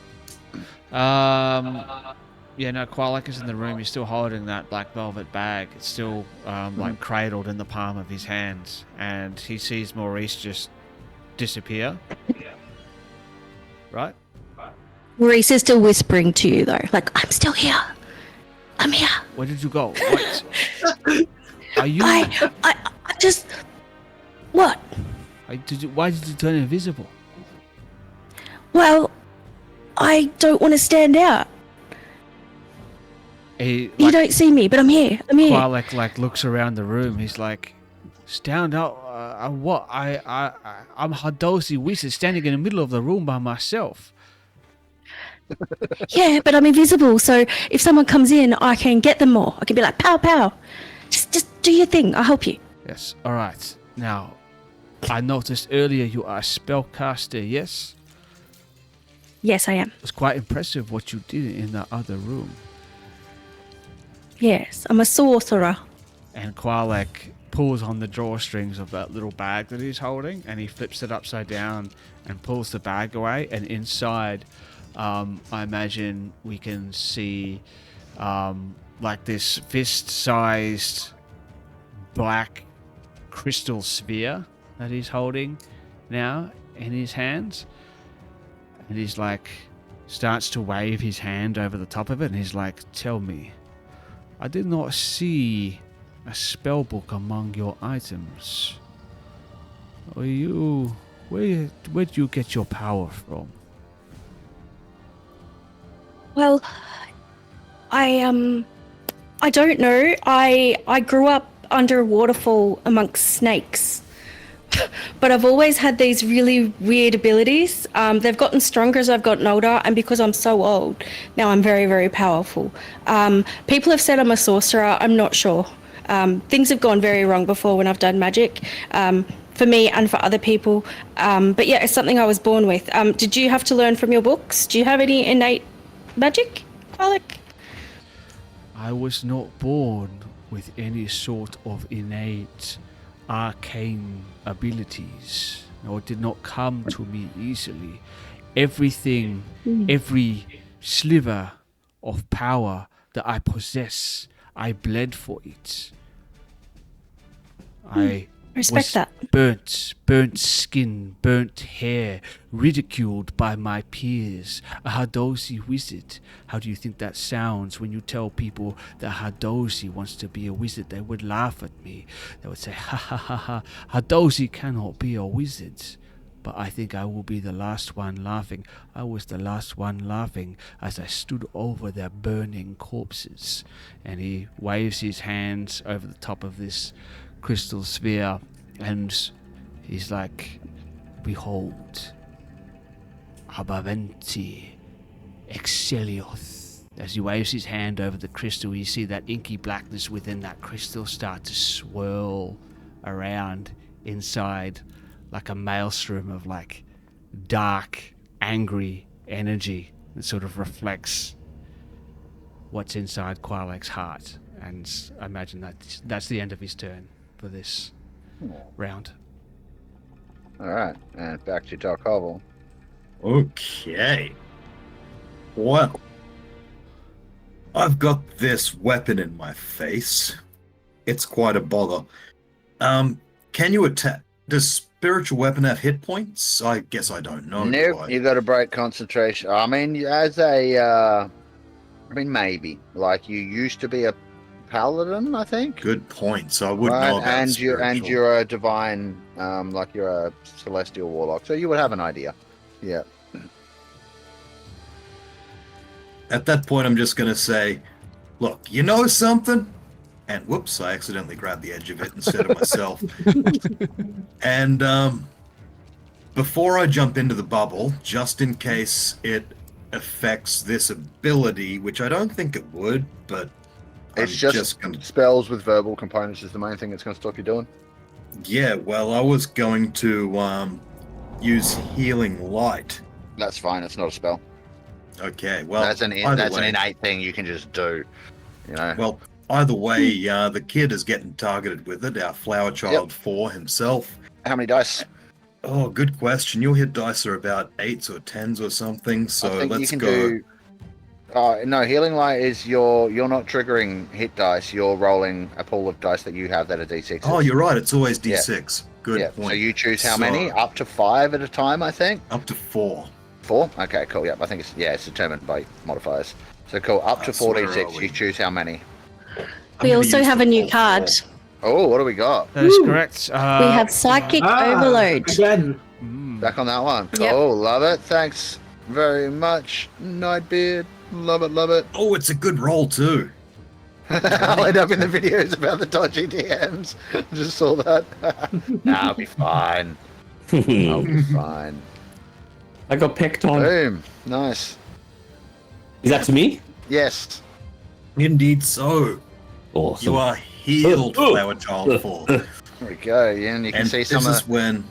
Yeah, no, Qualak is in the room. He's still holding that black velvet bag. It's still like cradled in the palm of his hand, and he sees Maurice just disappear. Right? Maurice is still whispering to you, though. Like, I'm still here. I'm here. Where did you go? What? Are you? I just... What? Why did you turn invisible? Well, I don't want to stand out. You You don't see me, but I'm here. I'm here. Qualak like looks around the room. He's like, stand out. What? I'm Hadosi Wizard standing in the middle of the room by myself. Yeah, but I'm invisible, so if someone comes in, I can get them more. I can be like, pow, pow. Just do your thing. I'll help you. Yes. All right. Now, I noticed earlier you are a spellcaster. Yes. Yes, I am. It was quite impressive what you did in the other room. Yes, I'm a sorcerer. And Qualak pulls on the drawstrings of that little bag that he's holding, and he flips it upside down and pulls the bag away. And inside, I imagine we can see like this fist-sized black crystal sphere that he's holding now in his hands. And he's like, starts to wave his hand over the top of it, and he's like, tell me, I did not see a spell book among your items. Where did you get your power from? Well, I don't know. I grew up under a waterfall amongst snakes. But I've always had these really weird abilities. They've gotten stronger as I've gotten older, and because I'm so old, now I'm very, very powerful. People have said I'm a sorcerer. I'm not sure. Things have gone very wrong before when I've done magic, for me and for other people. But yeah, it's something I was born with. Did you have to learn from your books? Do you have any innate magic, Alec? I was not born with any sort of innate arcane abilities, or it did not come to me easily. Everything, every sliver of power that I possess, I bled for it. I Respect that. burnt skin, burnt hair, ridiculed by my peers. A Hadosi wizard. How do you think that sounds when you tell people that Hadosi wants to be a wizard? They would laugh at me. They would say, ha ha ha ha, Hadosi cannot be a wizard. But I think I will be the last one laughing. I was the last one laughing as I stood over their burning corpses. And he waves his hands over the top of this crystal sphere, and he's like, behold, Abaventi Excelioth. As he waves his hand over the crystal, you see that inky blackness within that crystal start to swirl around inside like a maelstrom of like dark, angry energy that sort of reflects what's inside Qualak's heart. And I imagine that's the end of his turn for this round. Alright, and back to Doc Hobble. Okay. Well, I've got this weapon in my face. It's quite a bother. Can you attack? Does spiritual weapon have hit points? I guess I don't know. do Nope, I? you got to break concentration. I mean, maybe. Like, you used to be a paladin, I think. Good point. So I would Right, know about and spiritual. you're a divine, like you're a celestial warlock, so you would have an idea. Yeah. At that point, I'm just going to say, look, you know something? And whoops, I accidentally grabbed the edge of it instead of myself. And before I jump into the bubble, just in case it affects this ability, which I don't think it would, but It's I'm just gonna... spells with verbal components is the main thing that's going to stop you doing. Yeah, well, I was going to use Healing Light. That's fine. It's not a spell. Okay, well, That's an either way- innate thing you can just do. You know. Well, either way, the kid is getting targeted with it. Our Flower Child 4 himself. How many dice? Oh, good question. Your hit dice are about 8s or 10s or something. I So think let's you can go. do. No, healing light is you're not triggering hit dice. You're rolling a pool of dice that you have that are d6. Oh, you're right. It's always D6. Good Yeah. point. So you choose how So, many? Up to 5 at a time, I think. Up to 4. 4? Okay, cool. Yep, I think it's determined by modifiers. So cool. Up to 4 where are d6. we? You choose how many. I'm We gonna also use have the a new full card. 4. Oh, what do we got? That is Ooh. correct. We have Psychic Ah, Overload. Again. Back on that one. Yep. Oh, love it. Thanks very much, Nightbeard. Love it, love it. Oh, it's a good roll too. I'll end up in the videos about the dodgy DMs. Just saw that. I'll be fine. I'll be fine. I got picked on. Boom. Nice. Is that to me? Yes. Indeed so. Awesome. You are healed, Flower Child 4. There we go. Yeah, and you can And see this some is of when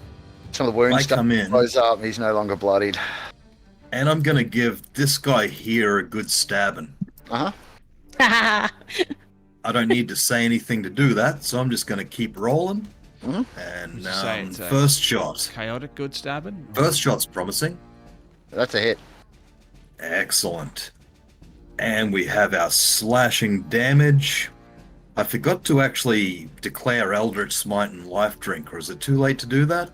the wound I stuff come in. goes up. He's no longer bloodied. and I'm going to give this guy here a good stabbing. Uh-huh. I don't need to say anything to do that, so I'm just going to keep rolling. Mhm. And Just say it's a- first shot. Chaotic good stabbing. First shot's promising. That's a hit. Excellent. And we have our slashing damage. I forgot to actually declare Eldritch Smite and Life Drink, or is it too late to do that?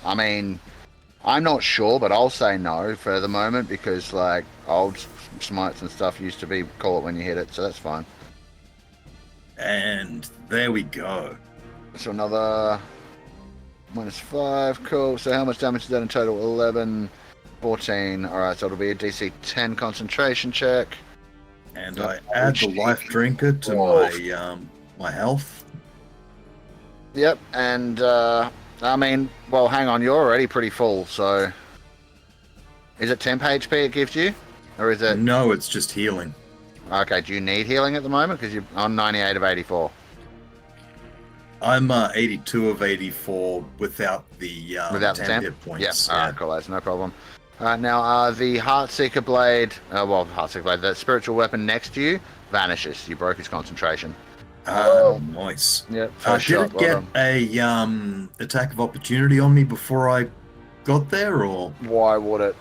I mean, I'm not sure, but I'll say no for the moment because, like, old smites and stuff used to be call it when you hit it, so that's fine. And there we go. So another -5, cool. So how much damage is that in total? 11, 14. Alright, so it'll be a DC 10 concentration check. And Yep. I add the Life Drinker to my health. Yep, and I mean, well, hang on, you're already pretty full, so is it temp HP it gives you? Or is it... No, it's just healing. Okay, do you need healing at the moment? Because you're on 98 of 84. I'm 82 of 84 without the Without the 10 temp? hit points. Yep, alright, cool, that's no problem. Alright, now the Heartseeker Blade, Heartseeker Blade, the spiritual weapon next to you vanishes. You broke his concentration. Nice. Yep, Did first shot, it well get done. a attack of opportunity on me before I got there, or Why would it?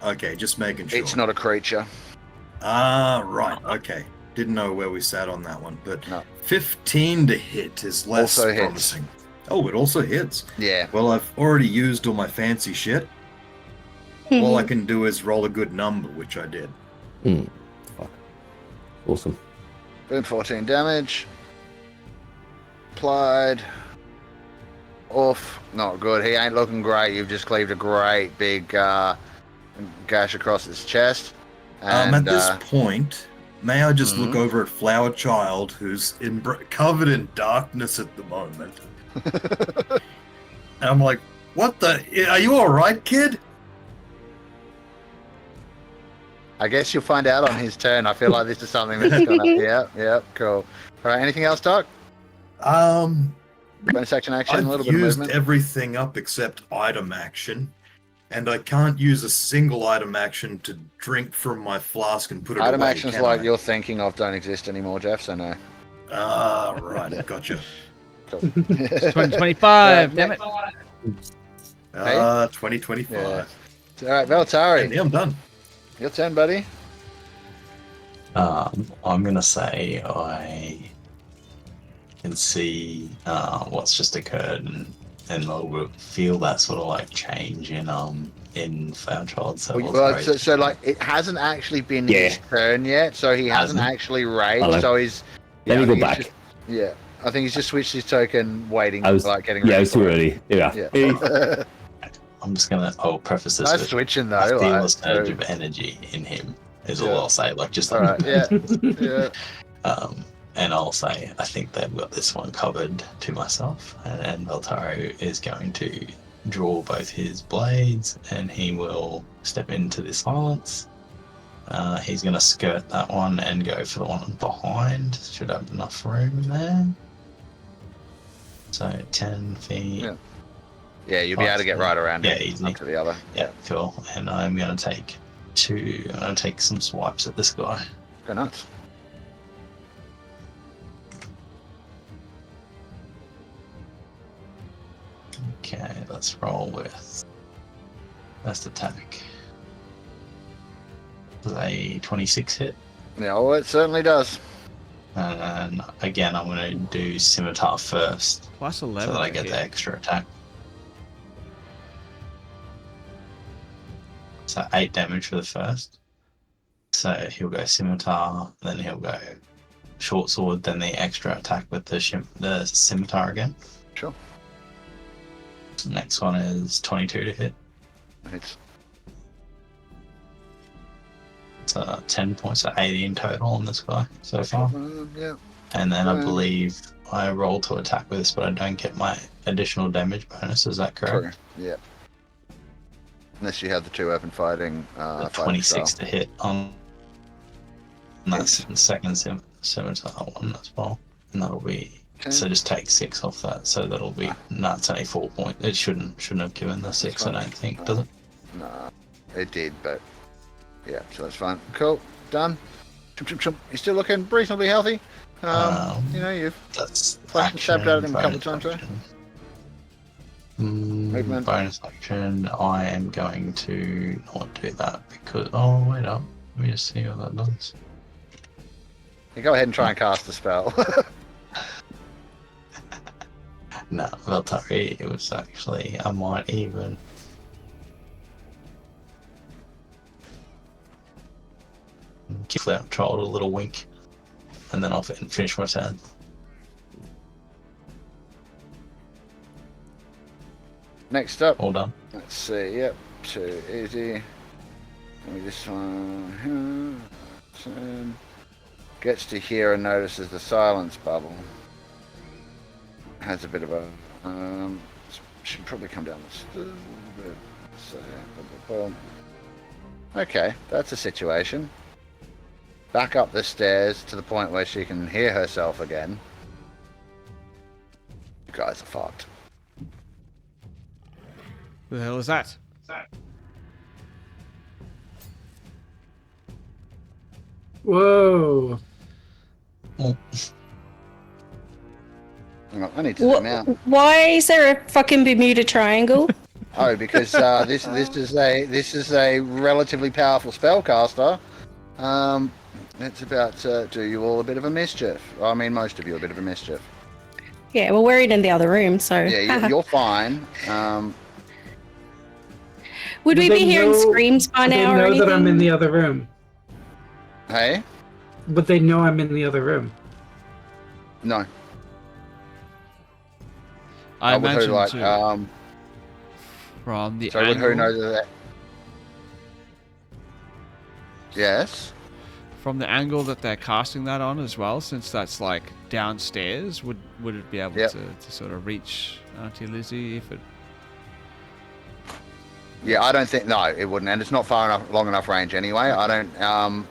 okay, just making sure. It's not a creature. Right. Okay. Didn't know where we sat on that one, but No. 15 to hit is less Also hits. promising. Oh, it also hits. Yeah. Well, I've already used all my fancy shit. All I can do is roll a good number, which I did. Fuck. Awesome. Boom, 14 damage. Applied. Off. Not good. He ain't looking great. You've just cleaved a great big gash across his chest. And, At this point, may I just look Mhm. over at Flower Child, who's covered in darkness at the moment? And I'm like, what the? Are you alright, kid? I guess you'll find out on his turn. I feel like this is something that's gonna... Yeah, cool. Alright, anything else, Doc? Bonus action, a I've little bit of used movement. everything up except item action, and I can't use a single item action to drink from my flask and put it Item away. actions can like I? you're thinking of don't exist anymore, Geoff, so no. Right, gotcha. Cool. 2025, damn it. 2025. Yeah. Alright, Valtari, Yeah, I'm done. your turn, buddy. I'm gonna say I can see what's just occurred, and they'll feel that sort of like change in Fairchild. So like it hasn't actually been his turn yet, so he hasn't actually raged. So he's let me go back. I think he's just switched his token, waiting, getting ready. Yeah, I was too early. Yeah. I'm just gonna. I'll preface this. Nice switching though. I feel a surge of energy in him. Is all I'll say. Like just. All right. Yeah. And I'll say I think they've got this one covered to myself, and Valtaro is going to draw both his blades, and he will step into the silence. He's going to skirt that one and go for the one behind. Should have enough room there. So 10 feet. Yeah, you'll be able to get right around easily. Up to the other. Yeah, cool. And I'm going to take some swipes at this guy. Go nuts. Okay, let's roll with first attack. Does a 26 hit? Yeah, well, it certainly does. And again, I'm going to do scimitar first. Plus 11. So that I get the extra attack. So 8 damage for the first. So he'll go scimitar, then he'll go short sword, then the extra attack with the scimitar again. Sure. Next one is 22 to hit. It's So 10 points, so 80 in total on this guy so far. Yeah. And then I believe I roll to attack with this, but I don't get my additional damage bonus. Is that correct? True. Yeah. Unless you have the 2 open fighting. 26 to hit on that second scimitar one as well. And that'll be... Okay. So just take 6 off that. So that'll be... No, it's only 4 points. It shouldn't have given the 6, I don't think, does it? No, it did, but... Yeah, so that's fine. Cool. Done. You're still looking reasonably healthy. You've flashed and stabbed at him a couple of times, right? Movement. Bonus action. I am going to not do that because... Oh, wait up. Let me just see what that does. You go ahead and try and cast the spell. No, Valtari, it was actually... I might even... Give that child a little wink, and then I'll finish my turn. Next up. All done. Let's see. Yep. Too easy. Let me this one. Turn. Gets to hear and notices the silence bubble. Has a bit of a. Should probably come down the stairs. So, okay, that's a situation. Back up the stairs to the point where she can hear herself again. You guys are fucked. Who the hell is that? Whoa. Hang on, I need to zoom out. Why is there a fucking Bermuda Triangle? Oh, because this is a relatively powerful spellcaster. It's about to do you all a bit of a mischief. I mean, most of you a bit of a mischief. Yeah, well, we're in the other room, so... Yeah, you're fine. Would we be hearing screams by now or anything? They know that I'm in the other room. Hey? But they know I'm in the other room. No. I imagine like, too. From the so angle... would who know that? Yes? From the angle that they're casting that on as well, since that's like downstairs, would it be able to sort of reach Auntie Lizzie if it... Yeah, I don't think... No, it wouldn't. And it's not long enough range anyway. I don't...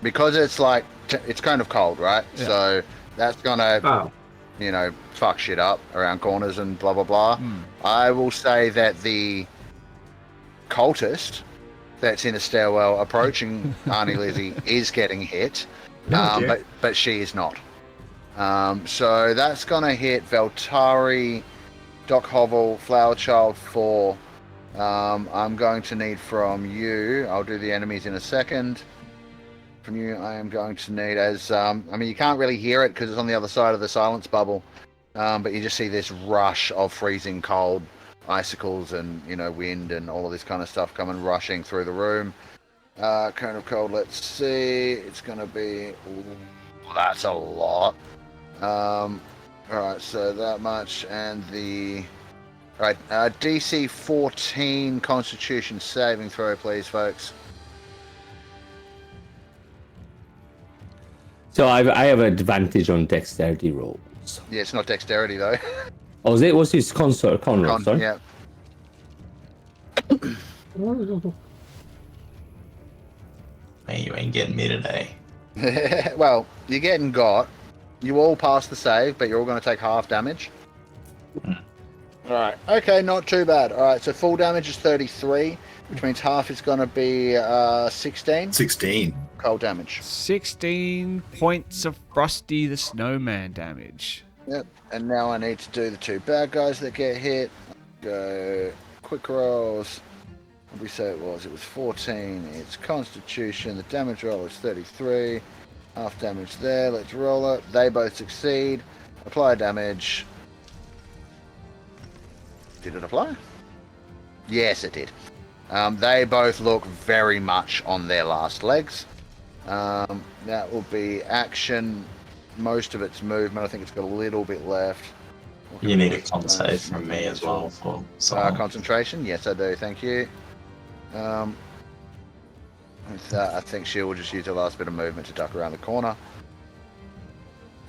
because it's like... It's kind of cold, right? Yeah. So that's gonna... fuck shit up around corners and blah, blah, blah. I will say that the cultist that's in a stairwell approaching Auntie Lizzie is getting hit, but she is not. So that's going to hit Valtari, Doc Hovel, Flower Child 4. I'm going to need from you, I'll do the enemies in a second. from you, I am going to need as I mean, you can't really hear it because it's on the other side of the silence bubble, but you just see this rush of freezing cold, icicles, and wind and all of this kind of stuff coming rushing through the room. Cone of cold. Let's see. It's going to be. Ooh, that's a lot. All right, so that much, and the. All right, DC 14 Constitution saving throw, please, folks. So I have advantage on dexterity rolls. Yeah, it's not dexterity though. Oh, is it? What's his con roll? Sorry. Yeah. Man, you ain't getting me today. Well, you're getting got. You all pass the save, but you're all going to take half damage. Alright, okay, not too bad. Alright, so full damage is 33, which means half is going to be 16. 16. Cold damage. 16 points of Frosty the Snowman damage. Yep, and now I need to do the two bad guys that get hit. Go quick rolls. What did we say it was? It was 14. It's Constitution. The damage roll is 33. Half damage there. Let's roll it. They both succeed. Apply damage. Did it apply? Yes, it did. They both look very much on their last legs. That will be action. Most of its movement. I think it's got a little bit left. You need a con save from me as well. For concentration? Yes, I do. Thank you. With that, I think she will just use her last bit of movement to duck around the corner.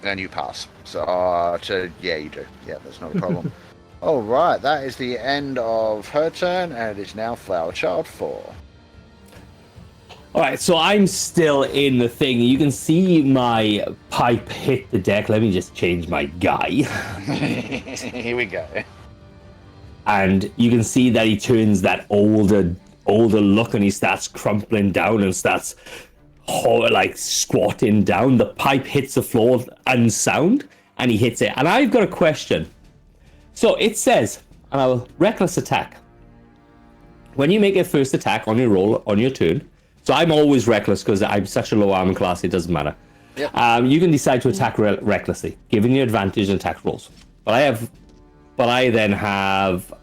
And you pass. So, yeah, you do. Yeah, that's not a problem. All right, that is the end of her turn, and it is now Flower Child 4. All right, so I'm still in the thing. You can see my pipe hit the deck. Let me just change my guy. Here we go. And you can see that he turns that older look, and he starts crumpling down and starts like squatting down. The pipe hits the floor unsound, and he hits it. And I've got a question. So it says, and I will reckless attack. When you make a first attack on your roll on your turn, so I'm always reckless because I'm such a low armor class, it doesn't matter. Yep. You can decide to attack recklessly, giving you advantage in attack rolls. But I then have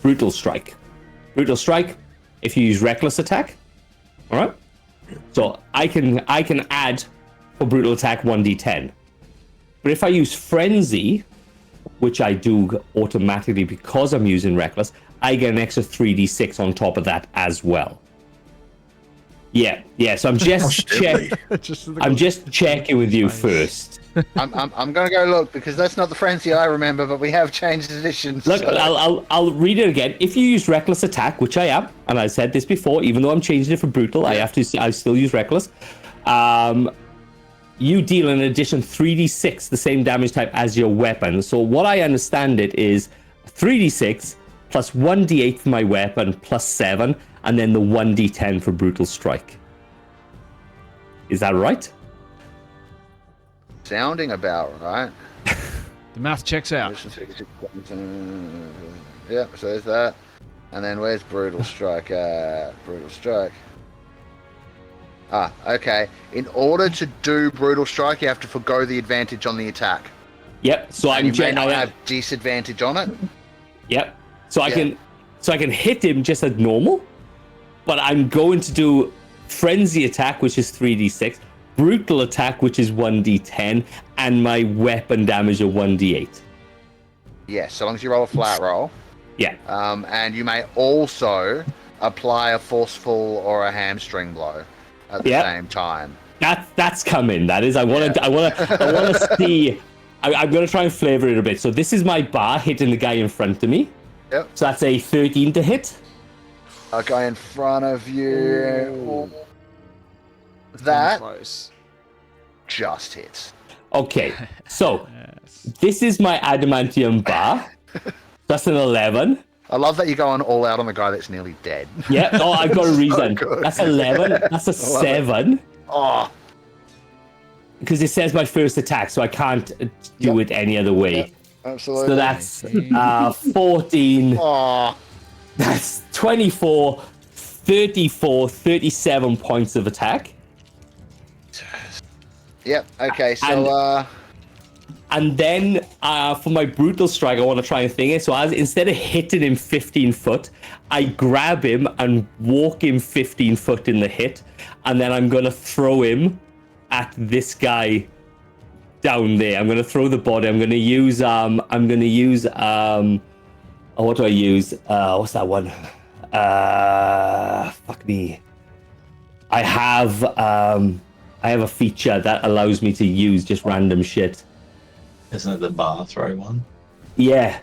brutal strike. Brutal strike. If you use reckless attack, all right. So I can add for brutal attack 1d10. But if I use frenzy, which I do automatically because I'm using reckless, I get an extra 3d6 on top of that as well. Yeah. So I'm just checking with you first. I'm going to go look because that's not the frenzy I remember, but we have changed editions. Look, so. I'll read it again. If you use reckless attack, which I am, and I said this before, even though I'm changing it for brutal, I still use reckless. You deal in addition 3d6, the same damage type as your weapon. So what I understand it is 3d6 plus 1d8 for my weapon plus 7, and then the 1d10 for brutal strike. Is that right? Sounding about right. The math checks out. Yeah, so there's that. And then where's brutal strike at? Brutal strike. Ah, okay. In order to do brutal strike, you have to forgo the advantage on the attack. Yep. So you may not have disadvantage on it. Yep. So I can hit him just as normal, but I'm going to do frenzy attack, which is 3d6, brutal attack, which is 1d10, and my weapon damage of 1d8. Yes, so long as you roll a flat roll. Yeah. And you may also apply a forceful or a hamstring blow at the same time. That's coming. That is. I want to see. I'm going to try and flavor it a bit. So this is my bar hitting the guy in front of me. Yep. So that's a 13 to hit. A guy in front of you. That just hits. Okay. So this is my adamantium bar. That's an 11. I love that you're going all out on the guy that's nearly dead. Yeah. Oh, I've got a reason. So that's 11. That's a 7. Oh. Because it says my first attack, so I can't do it any other way. Yep. Absolutely. So that's 14. Oh. That's 24, 34, 37 points of attack. Yep. Okay. So. And then for my brutal strike, I want to try and thing it. So instead of hitting him 15 foot, I grab him and walk him 15 foot in the hit, and then I'm gonna throw him at this guy down there. I'm gonna throw the body. I'm gonna use what do I use? What's that one? Fuck me. I have a feature that allows me to use just random shit. Isn't it the bar throw one? Yeah.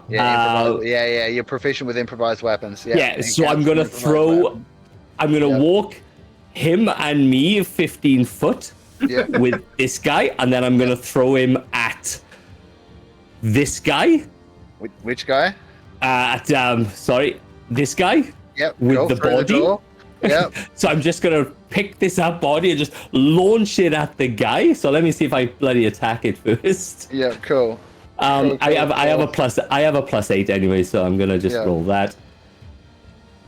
Yeah, you're proficient with improvised weapons. Yeah, so I'm gonna walk him and me 15 foot with this guy, and then I'm gonna throw him at this guy. Which guy? This guy. Yep. With the body. Yep. So I'm just gonna pick this up body and just launch it at the guy. So let me see if I bloody attack it first. Yeah, cool. I have a +8 anyway, so I'm gonna just roll that.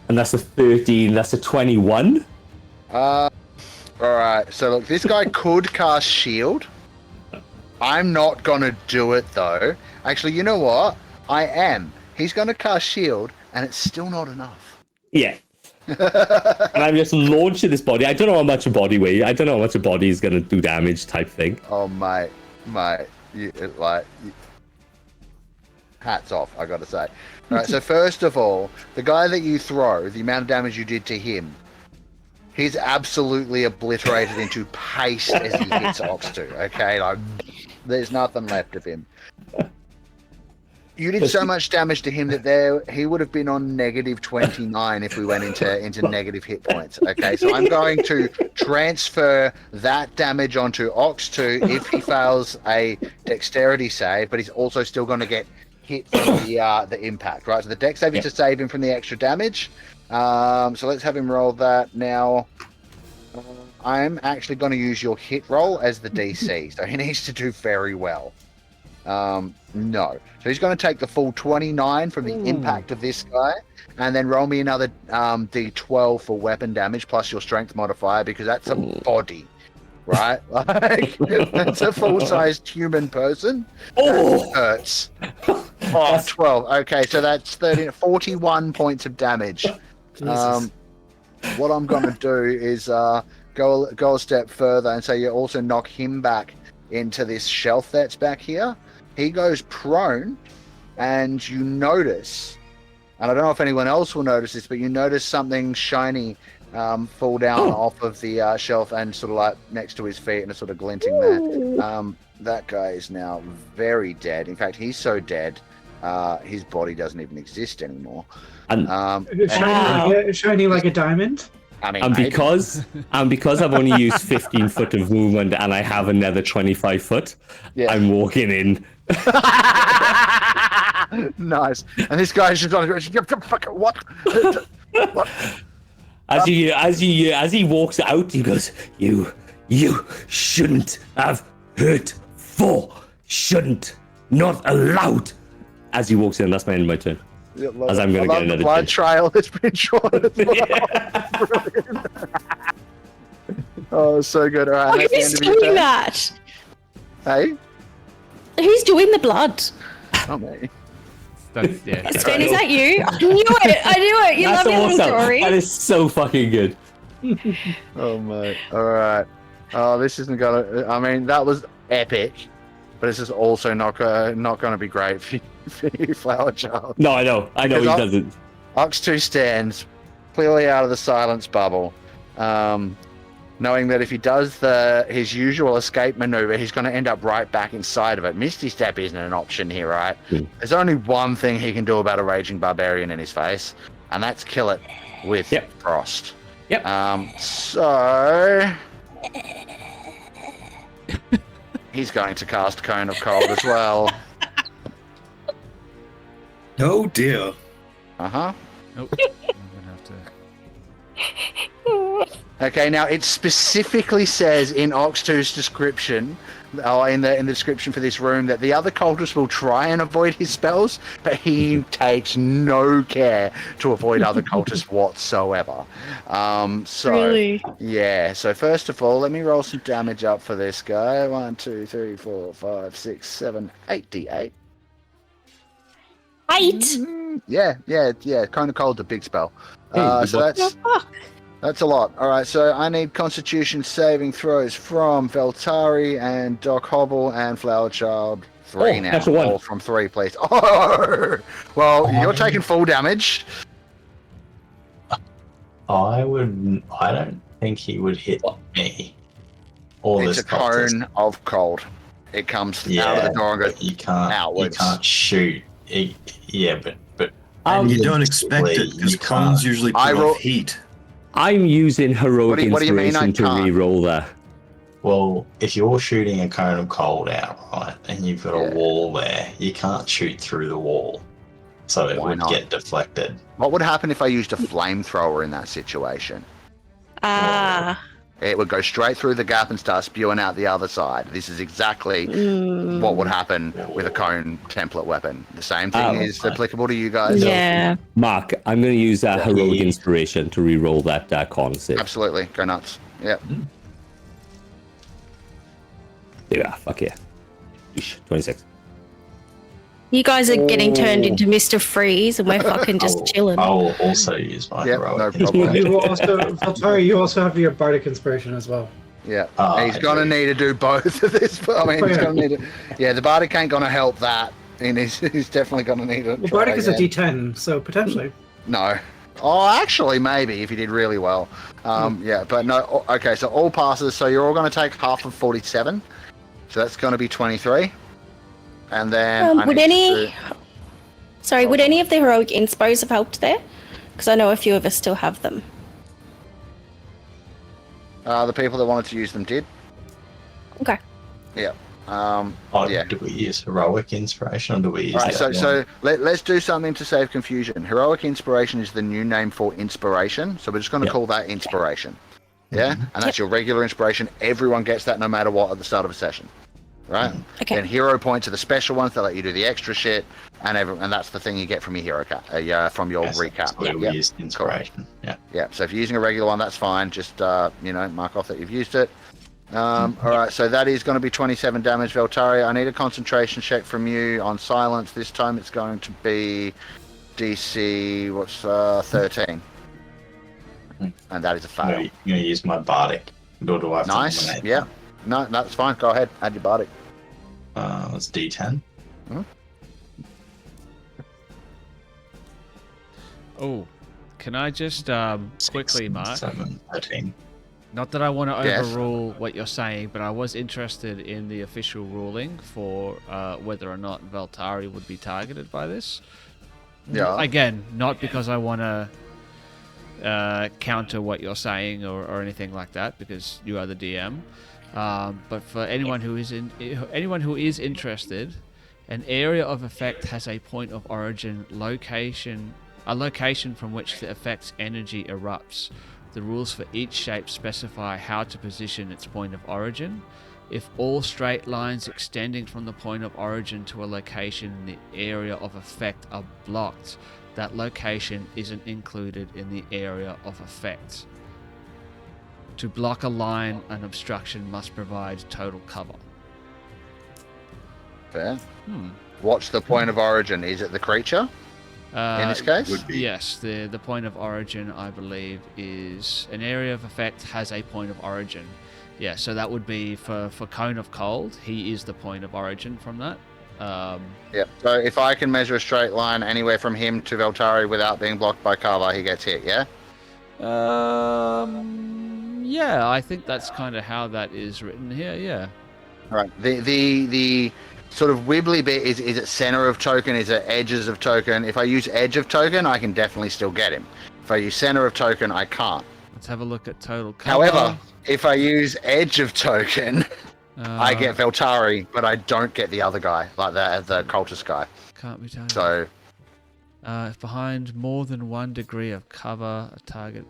And that's a 13. That's a 21. All right. So look, this guy could cast shield. I'm not gonna do it though. Actually, you know what? I am. He's gonna cast shield, and it's still not enough. Yeah. And I'm just launching this body. I don't know how much a body weighs. I don't know how much a body is gonna do damage, type thing. Oh mate, hats off, I gotta say. All right, so first of all, the guy that you throw, the amount of damage you did to him, he's absolutely obliterated into paste as he hits Ox 2. Okay, like there's nothing left of him. You did so much damage to him that he would have been on -29 if we went into negative hit points. Okay, so I'm going to transfer that damage onto Ox 2 if he fails a dexterity save, but he's also still going to get hit from the impact, right? So the dex save is to save him from the extra damage. So let's have him roll that now. I'm actually going to use your hit roll as the DC, so he needs to do very well. No. So he's going to take the full 29 from the impact of this guy, and then roll me another D12 for weapon damage plus your strength modifier, because that's a body, right? Like, that's a full-sized human person. That hurts. Oh, 12. Okay, so that's 41 points of damage. What I'm going to do is go a step further and say you also knock him back into this shelf that's back here. He goes prone, and you notice, and I don't know if anyone else will notice this, but you notice something shiny fall down off of the shelf and sort of like next to his feet, and it's sort of glinting there. That guy is now very dead. In fact, he's so dead, his body doesn't even exist anymore. Shiny like a diamond? I mean, and because I've only used 15 foot of movement and I have another 25 foot, I'm walking in. Nice. And this guy's just on what? What? As he walks out, he goes, You shouldn't have hurt shouldn't, not allowed. As he walks in, that's my end of my turn. As I'm going to get another blood trail has been drawn as well. Oh, so good. All right, who's doing that? Hey? Who's doing the blood? Not me. Sven, is that you? I knew it. You love your little story. That is so fucking good. Oh, mate. All right. Oh, this isn't going to... I mean, that was epic. But this is also not going to be great for you, Flower Child. No, I know he doesn't. Ox 2 stands clearly out of the silence bubble, knowing that if he does his usual escape maneuver, he's going to end up right back inside of it. Misty Step isn't an option here, right? There's only one thing he can do about a raging barbarian in his face, and that's kill it with frost. Yep. So... He's going to cast Cone of Cold as well. Oh dear. Nope. I'm gonna have to. Okay, now it specifically says in Ox 2's description in the description for this room that the other cultists will try and avoid his spells, but he takes no care to avoid other cultists whatsoever. Really? Yeah. So first of all, let me roll some damage up for this guy. 1, 2, 3, 4, 5, 6, 7, 8 d8. 8? Yeah. Cone of Cold's a big spell. So that's a lot. All right, so I need Constitution saving throws from Veltari and Doc Hobble and Flower Child. 3 now. That's a 1. All from 3, please. Oh, well, you're taking full damage. I don't think he would hit me. It's a cone of cold. It comes out of the door and goes outwards. You can't shoot. But and you don't expect it because cones usually put off heat. I'm using heroic what do you mean inspiration to re-roll that. Well, if you're shooting a cone of cold out, right, and you've got a wall there, you can't shoot through the wall, so it would get deflected. What would happen if I used a flamethrower in that situation? It would go straight through the gap and start spewing out the other side. This is exactly what would happen with a cone template weapon. The same thing is applicable to you guys. Yeah. Mark, I'm going to use heroic inspiration to re-roll that con save. Absolutely. Go nuts. Yep. Yeah, fuck yeah. 26. You guys are getting turned into Mr. Freeze, and we're fucking just chilling. I will also use my heroic. No problem. You also, Valtari, you also have your bardic inspiration as well. Yeah, he's gonna need to do both of this. I mean, he's gonna need to. Yeah, the bardic ain't gonna help that, and he's definitely gonna need it. Well, bardic is a D10, so potentially. No. Oh, actually, maybe if you did really well. Yeah, but no. Okay, so all passes. So you're all gonna take half of 47. So that's gonna be 23. And then would any of the heroic inspos have helped there? Because I know a few of us still have them. The people that wanted to use them did. Okay. Yeah. Do we use heroic inspiration or do we use so let's do something to save confusion. Heroic inspiration is the new name for inspiration, so we're just going to call that inspiration. Yeah, and that's your regular inspiration. Everyone gets that no matter what at the start of a session. Right. Okay. Then hero points are the special ones that let you do the extra shit, and that's the thing you get from your hero from your recap. We used inspiration. Cool. Yeah. So if you're using a regular one, that's fine. Just mark off that you've used it. All right. So that is going to be 27 damage, Veltari. I need a concentration check from you on silence. This time it's going to be DC 13, and that is a fail. You're going to use my bardic. Do I have nice. To yeah. No, that's fine. Go ahead. Add your bardic. That's D10. Oh, can I just quickly, Mark? 7, 13. Not that I want to overrule what you're saying, but I was interested in the official ruling for whether or not Veltari would be targeted by this. Yeah. Again, not because I want to counter what you're saying or anything like that, because you are the DM. But for anyone who is interested, an area of effect has a point of origin location from which the effect's energy erupts. The rules for each shape specify how to position its point of origin. If all straight lines extending from the point of origin to a location in the area of effect are blocked, that location isn't included in the area of effect. To block a line, an obstruction must provide total cover. Fair. What's the point of origin? Is it the creature? In this case? Would be. Yes, the point of origin, I believe, is an area of effect has a point of origin. Yeah, so that would be for Cone of Cold. He is the point of origin from that. Yep. So if I can measure a straight line anywhere from him to Veltari without being blocked by cover, he gets hit, yeah? Yeah, I think that's kind of how that is written here, yeah. All right. The sort of wibbly bit is it center of token? Is it edges of token? If I use edge of token, I can definitely still get him. If I use center of token, I can't. Let's have a look at total cover. However, if I use edge of token, I get Veltari, but I don't get the other guy, like the cultist guy. Can't be done. So, if behind more than 1 degree of cover, a target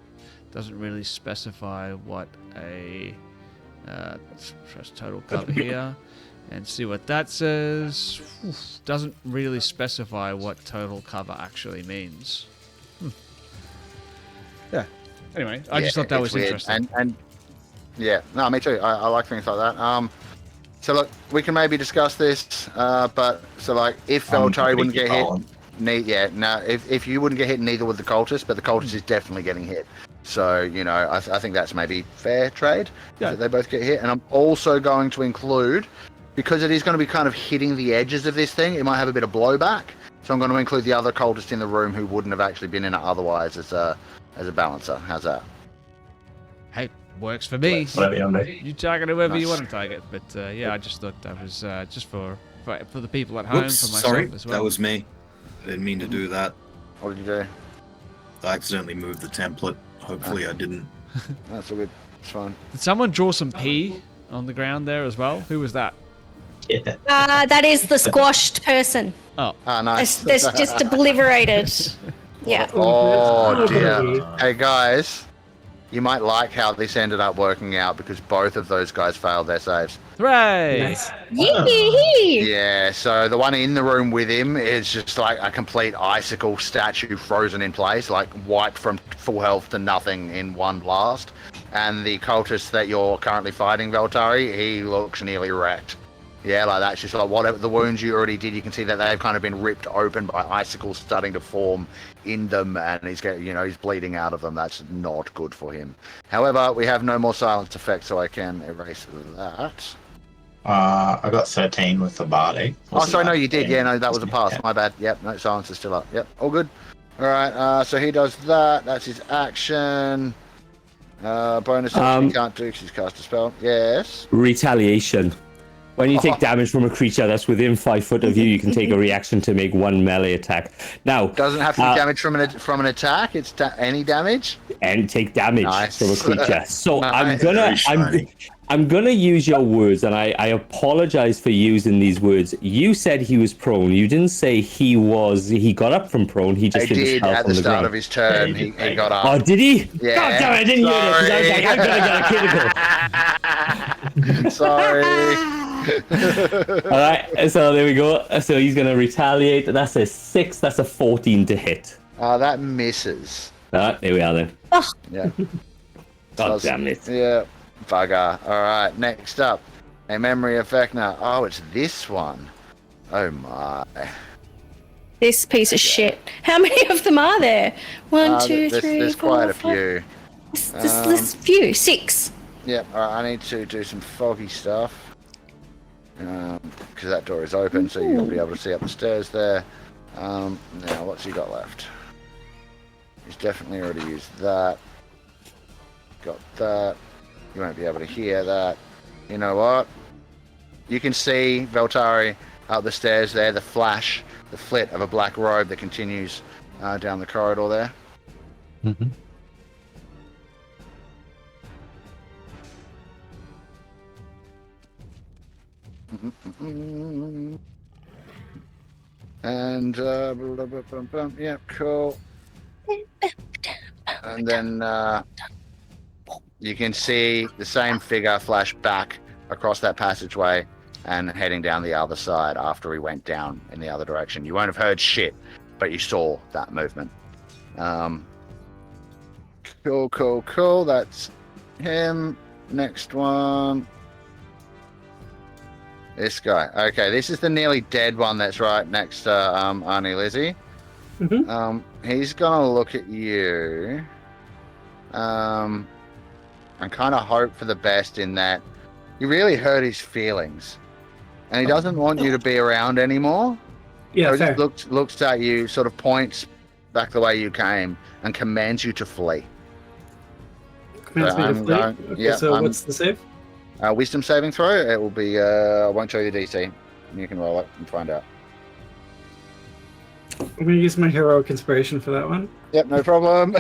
doesn't really specify what a Let's press total cover here and see what that says. Doesn't really specify what total cover actually means. Yeah. Anyway, I just thought that was weird. interesting. And yeah, no, me too. I like things like that. So look, we can maybe discuss this, but so like if Veltari wouldn't get hit, if you wouldn't get hit, neither would the cultist, but the cultist is definitely getting hit. So, you know, I think that's maybe fair trade. Yeah. That they both get hit. And I'm also going to include, because it is going to be kind of hitting the edges of this thing, it might have a bit of blowback. So I'm going to include the other cultist in the room who wouldn't have actually been in it otherwise as a balancer. How's that? Hey, works for me. Whatever. You target whoever you want to target. But yeah, I just thought that was just for the people at home, Whoops, for myself sorry, as well. that was me. I didn't mean to do that. What did you do? I accidentally moved the template. Hopefully I didn't. That's all good. It's fine. Did someone draw some pee on the ground there as well? Who was that? Yeah. That is the squashed person. Oh, Nice. It's just obliterated. Yeah. Oh dear. Hey guys, you might like how this ended up working out because both of those guys failed their saves. hooray! Nice. Yee. Yeah, so the one in the room with him is just like a complete icicle statue frozen in place, like wiped from full health to nothing in one blast. And the cultist that you're currently fighting, Veltari, he looks nearly wrecked. Yeah, like that's just like whatever the wounds you already did, you can see that they've kind of been ripped open by icicles starting to form in them, and he's bleeding out of them. That's not good for him. However, we have no more silence effects, so I can erase that. I got 13 with the Bardic. Oh, sorry, no, you did. Yeah, no, that was a pass. Yeah. My bad. Yep, no, silence is still up. Yep, all good. All right, so he does that. That's his action. Bonus action he can't do because he's cast a spell. Yes. Retaliation. When you take damage from a creature that's within 5 foot of you, you can take a reaction to make one melee attack. Now, Doesn't have to be damage from an attack. It's any damage. and take damage from a creature. So Nice. I'm gonna use your words, and I apologize for using these words. You said he was prone. You didn't say he got up from prone. He just He did spell at from the start ground. of his turn. He got up. Oh, did he? Yeah. God damn it, I didn't hear this. 'Cause I was like, I'm gonna get a critical. Sorry. All right, so there we go. So he's gonna retaliate. That's a 6. That's a 14 to hit. That misses. All right, there we are then. Yeah. God damn it. Yeah. Bugger. All right. Next up, a memory of Vecna. Oh, it's this one. Oh my. This piece of shit. How many of them are there? One, two, three, there's four, quite a five. few. There's few. 6. Yep. All right. I need to do some foggy stuff. Because that door is open, so you'll be able to see up the stairs there. Now, what's he got left? He's definitely already used that. Got that. You won't be able to hear that. You know what? You can see Veltari up the stairs there, the flash, the flit of a black robe that continues down the corridor there. Mm-hmm. And yeah, cool. And then you can see the same figure flash back across that passageway and heading down the other side after he went down in the other direction. You won't have heard shit, but you saw that movement. Cool. That's him. Next one. This guy. Okay, this is the nearly dead one that's right next to Arnie Lizzie. Mm-hmm. He's gonna look at you and kind of hope for the best in that you really hurt his feelings. And he doesn't want you to be around anymore. Yeah, So he fair. just looks at you, sort of points back the way you came, and commands you to flee. Commands me to I'm flee. going- Okay, yeah, so I'm- what's the save? Wisdom saving throw. It will be. I won't show you the DC. You can roll it and find out. I'm gonna use my heroic inspiration for that one. Yep, no problem.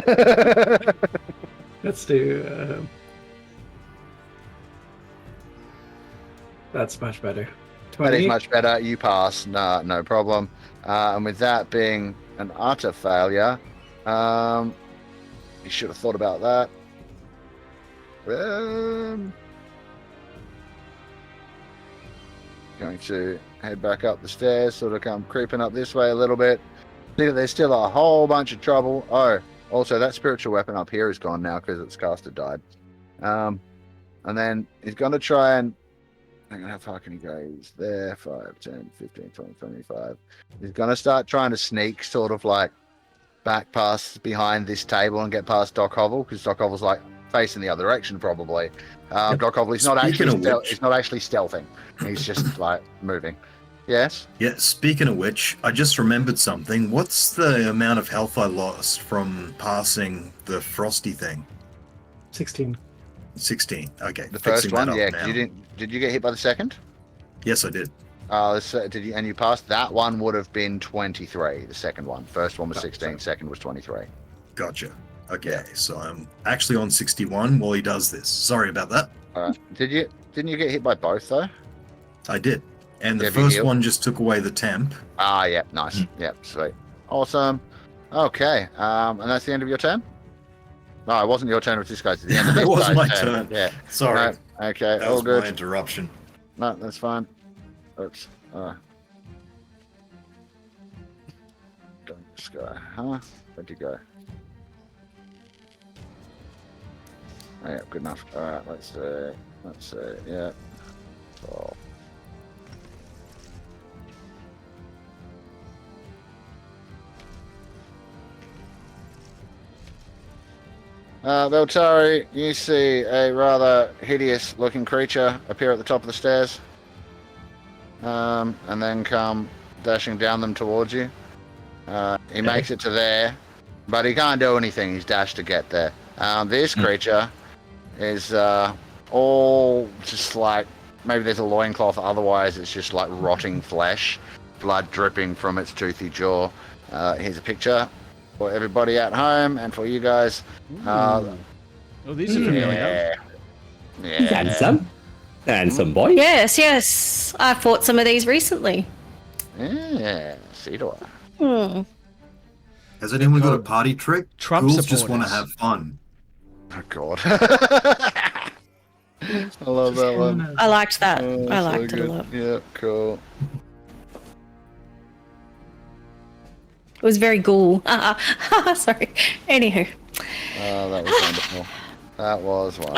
Let's do. That's much better. That 20. is much better. You pass. No problem. And with that being an utter failure, you should have thought about that. going to head back up the stairs, sort of come creeping up this way a little bit. See that there's still a whole bunch of trouble. Oh, also that spiritual weapon up here is gone now because its caster died. And then he's going to try and... Hang on, how far can he go? He's there, 5, 10, 15, 20, 25. He's going to start trying to sneak sort of like back past behind this table and get past Doc Hovel, because Doc Hovel's like facing the other direction probably. Doc Hovel, he's not actually stealthing. He's just like moving. Yes? Yeah, speaking of which, I just remembered something. What's the amount of health I lost from passing the frosty thing? 16. 16. Okay. The first one, yeah. Now. Did you get hit by the second? Yes, I did. Did you? And you passed. That one would have been 23. The second one. First one was 16. Second was 23. Gotcha. Okay, so I'm actually on 61 while he does this. Sorry about that. Didn't you get hit by both though? I did. And the Have you first healed? one just took away the temp. Yeah, nice. Yep, sweet. Awesome. Okay, and that's the end of your turn? No, it wasn't your turn, it was this guy's. At the end of this It was guy's my turn. turn. Yeah. Sorry. No, okay, That all was good. my interruption. No, that's fine. Oops. Don't this guy, huh? Where'd you go? Oh, yeah, good enough. Alright, let's see, yeah. So, Veltari, you see a rather hideous looking creature appear at the top of the stairs. And then come dashing down them towards you. He makes it to there, but he can't do anything. He's dashed to get there. This creature is all just like, maybe there's a loincloth, otherwise it's just like rotting flesh, blood dripping from its toothy jaw. Here's a picture for everybody at home and for you guys. Oh, these are familiar. He's handsome. Handsome boy. Yes. I fought some of these recently. Yeah, see do I. Has anyone got a party trick? Trump Ghouls just want to supporters. have fun. Oh god. I love that one. I liked that. Oh, I so liked it a good. lot. Yeah, cool. It was very ghoul. Sorry. Anywho, Oh, that was wonderful. That was wonderful.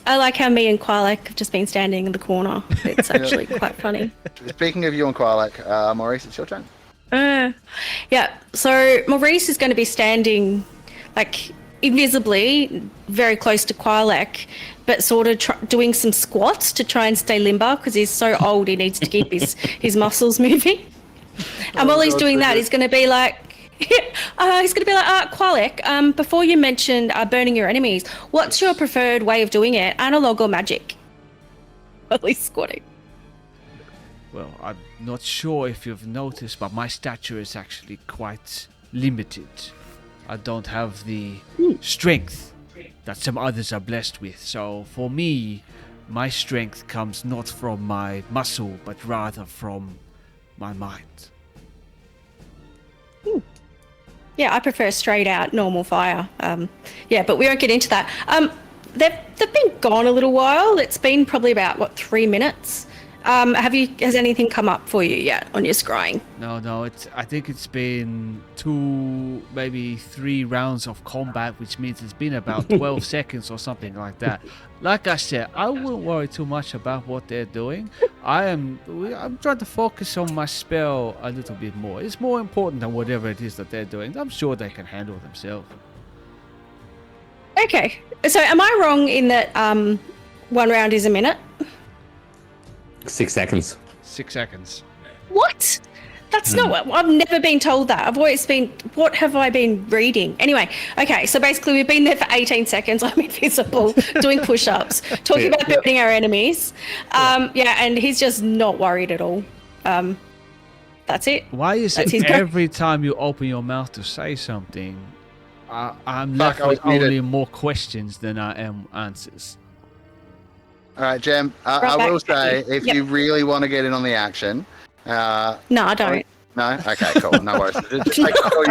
I like how me and Quilek have just been standing in the corner. It's actually quite funny. Speaking of you and Quilek, Maurice, it's your turn. Yeah. So Maurice is going to be standing, like, invisibly, very close to Quilek, but sort of doing some squats to try and stay limber because he's so old. He needs to keep his muscles moving. And while he's doing that, he's going to be like, Quilek, before you mentioned burning your enemies, what's your preferred way of doing it, analog or magic? At least squatting. Well, I'm not sure if you've noticed, but my stature is actually quite limited. I don't have the strength that some others are blessed with. So for me, my strength comes not from my muscle, but rather from my mind. Yeah, I prefer straight out normal fire. But we won't get into that. They've been gone a little while. It's been probably about 3 minutes. Has anything come up for you yet on your scrying? No. I think it's been 2, maybe 3 rounds of combat, which means it's been about 12 seconds or something like that. Like I said, I wouldn't worry too much about what they're doing. I'm trying to focus on my spell a little bit more. It's more important than whatever it is that they're doing. I'm sure they can handle themselves. Okay. So am I wrong in that 1 round is a minute? 6 seconds. 6 seconds. What? That's not what I've never been told that. I've always been, what have I been reading? Anyway, okay, so basically we've been there for 18 seconds. I'm invisible, doing push-ups, talking about burning our enemies. And he's just not worried at all. That's it. Why is it every time you open your mouth to say something, I'm left with only more questions than I am answers? All right, Jem, I will say, if you really want to get in on the action... no, I don't. No? Okay, cool. No worries. Just make sure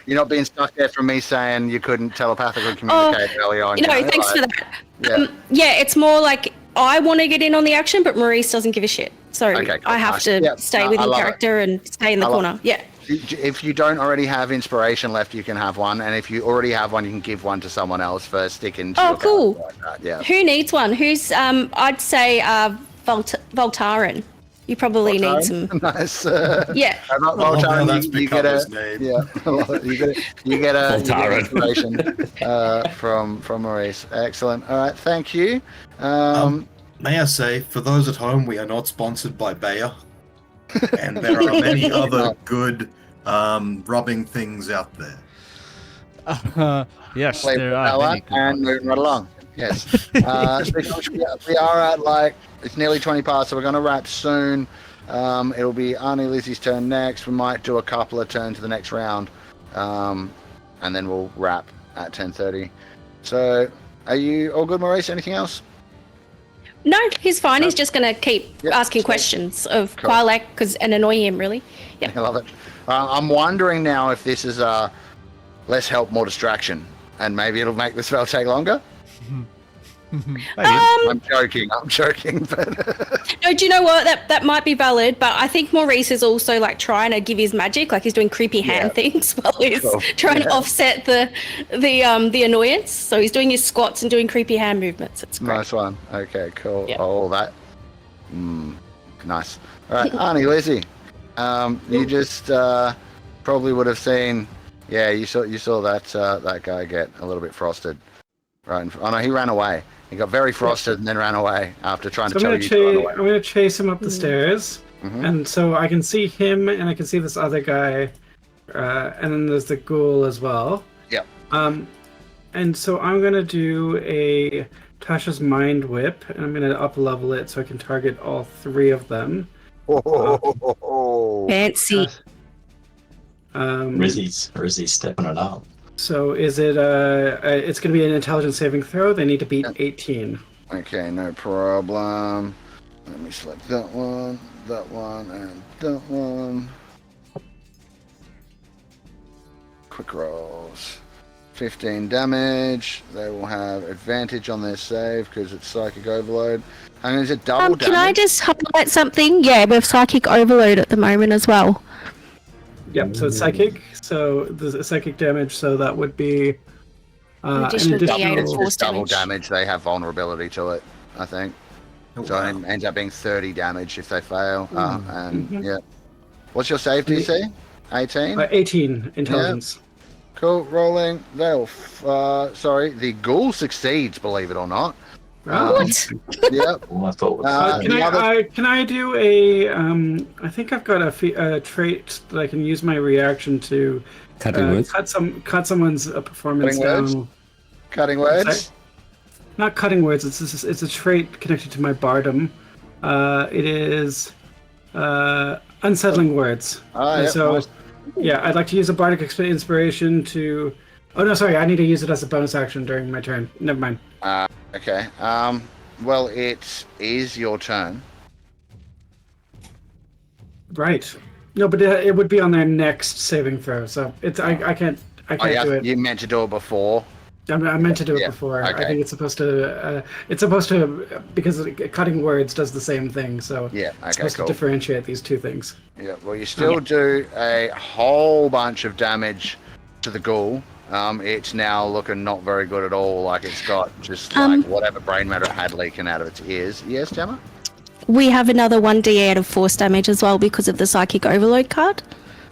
you're not being stuck there from me saying you couldn't telepathically communicate early on. Thanks for that. Yeah, it's more like I want to get in on the action, but Maurice doesn't give a shit. So Okay, cool, I have nice. to Yeah, stay no, with I the love character and stay in the corner. Yeah. If you don't already have inspiration left, you can have one, and if you already have one, you can give one to someone else for sticking to Oh, your cool. character like that. Yeah. Who needs one? Who's I'd say Voltaren. You probably need some. Nice. Yeah. Voltaren, that's you get become a his name. you get a Voltaren. inspiration from Maurice. Excellent. All right, thank you. May I say, for those at home, we are not sponsored by Bayer, and there are many other good rubbing things out there. Yes, Play there are many good and ones. moving right along. Yes. We are at it's nearly 20 past, so we're going to wrap soon. It'll be Arnie Lizzie's turn next. We might do a couple of turns to the next round, and then we'll wrap at 10:30. So, are you all good, Maurice? Anything else? No, he's fine. He's just going to keep asking questions of Quilek and annoy him, really. Yeah. I love it. I'm wondering now if this is less help, more distraction, and maybe it'll make the spell take longer. I'm joking, but No, do you know what? That might be valid, but I think Maurice is also like trying to give his magic, like he's doing creepy hand things while he's trying to offset the annoyance. So he's doing his squats and doing creepy hand movements. It's great. Nice one. Okay, cool. Yep. Oh, that. Nice. All right, Arnie, Lizzie, you just probably would have seen. Yeah, you saw that guy get a little bit frosted. Right. Oh no, he ran away. He got very frosted and then ran away after trying to tell you to run away. I'm going to chase him up the stairs. Mhm. And so I can see him and I can see this other guy. And then there's the ghoul as well. Yep. And so I'm going to do a Tasha's Mind Whip. And I'm going to up-level it so I can target all three of them. Fancy. Rizzy's stepping it up. So is it it's going to be an intelligence saving throw. They need to beat 18. Okay, no problem. Let me select that one, and that one. Quick rolls. 15 damage. They will have advantage on their save because it's psychic overload. And is it double damage? Can I just highlight something? Yeah, we have psychic overload at the moment as well. Yep, so it's psychic. So the psychic damage, so that would be an additional D8 of It's force double damage. They have vulnerability to it, I think. Oh, So wow. it ends up being 30 damage if they fail. And Mhm. yeah. What's your save DC? 18? 18 intelligence. Cool, rolling. The ghoul succeeds, believe it or not. What? Yep. Oh, I thought it was Can I do a I think I've got a trait that I can use my reaction to Cutting words. cut someone's performance Cutting words? down. Cutting words. Not cutting words. It's a trait connected to my bardom. It is unsettling words. Yeah, So nice. yeah, I'd like to use a bardic inspiration to. Oh no, sorry. I need to use it as a bonus action during my turn. Never mind. Okay. Well, it is your turn. Right. No, but it would be on their next saving throw. So it's I can't do it. You meant to do it before. I meant to do it Yeah, before. okay. I think it's supposed to. Because cutting words does the same thing. So Yeah. it's Okay. supposed Cool. to differentiate these two things. Yeah. Well, you still do a whole bunch of damage to the ghoul. It's now looking not very good at all. Like it's got just like whatever brain matter it had leaking out of its ears. Yes, Gemma? We have another 1d8 of force damage as well because of the psychic overload card.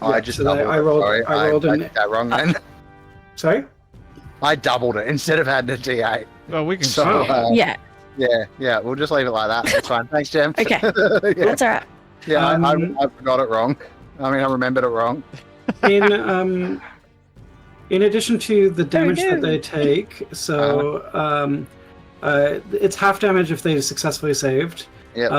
I just so doubled I it. rolled- Sorry, I rolled I an- did that wrong then. Sorry. I doubled it instead of adding a D8. Well, we can So, see. Yeah. we'll just leave it like that. That's fine. Thanks, Jem. Okay. yeah, That's all right. I forgot it wrong. I mean, I remembered it wrong. In addition to the damage that they take, so it's half damage if they successfully saved. Yep.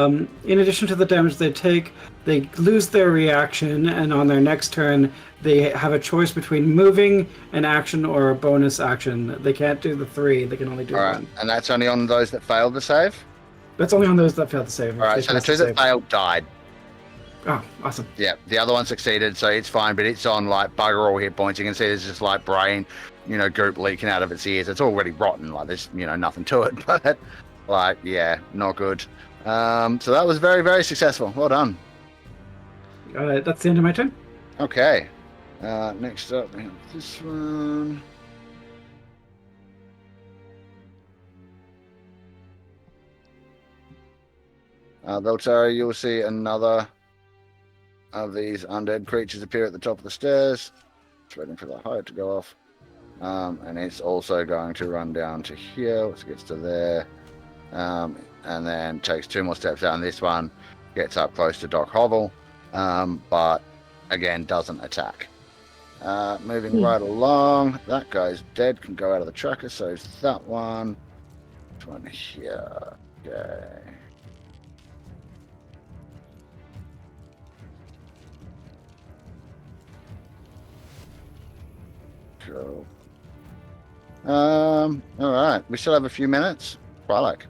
In addition to the damage they take, they lose their reaction, and on their next turn, they have a choice between moving, an action, or a bonus action. They can't do the three; they can only do All right, one. and that's only on those that failed to save. That's only on those that failed to save. All right, They so the failed two to that save. failed died. Oh, awesome! Yeah, the other one succeeded, so it's fine, but it's on like bugger all hit points. You can see there's just like brain, goop leaking out of its ears. It's already rotten, like there's nothing to it. But Like, yeah, not good. So that was very, very successful. Well done. That's the end of my turn. Okay. Next up, we have this one. Veltari, you'll see another of these undead creatures appear at the top of the stairs. Just waiting for the height to go off. And it's also going to run down to here, once it gets to there. And then takes 2 more steps down. This one gets up close to Doc Hovel, but again, doesn't attack. Moving right along, that guy's dead, can go out of the tracker, so is that one. This one here. Okay. Cool. All right. We still have a few minutes. Qualak.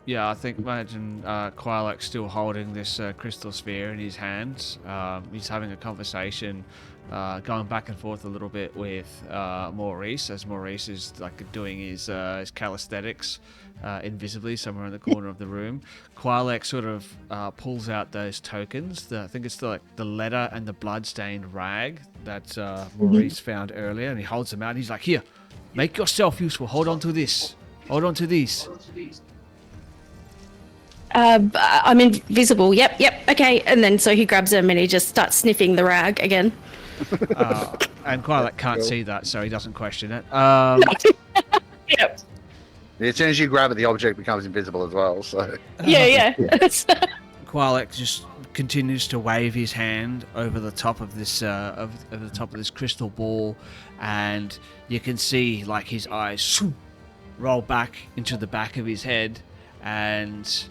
Yeah, I think imagine Quilak's still holding this crystal sphere in his hands. He's having a conversation, going back and forth a little bit with Maurice, as Maurice is like doing his calisthenics invisibly somewhere in the corner of the room. Quilak sort of pulls out those tokens. I think it's the letter and the blood-stained rag that Maurice found earlier, and he holds them out. And he's like, "Here, make yourself useful. Hold on to this. Hold on to these." I'm invisible. Yep. Okay. And then so he grabs them and he just starts sniffing the rag again. And Quilak can't see that, so he doesn't question it. Yep. As soon as you grab it, the object becomes invisible as well. So Yeah. Quilak just continues to wave his hand over the top of this over the top of this crystal ball, and you can see like his eyes roll back into the back of his head, and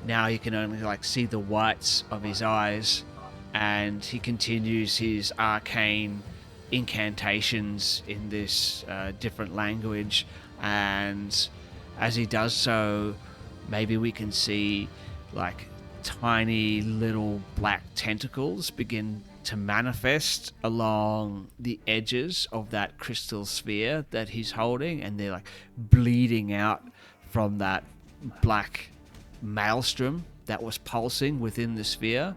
now you can only like see the whites of his eyes, and he continues his arcane incantations in this different language. And as he does so, maybe we can see like tiny little black tentacles begin to manifest along the edges of that crystal sphere that he's holding, and they're like bleeding out from that black maelstrom that was pulsing within the sphere.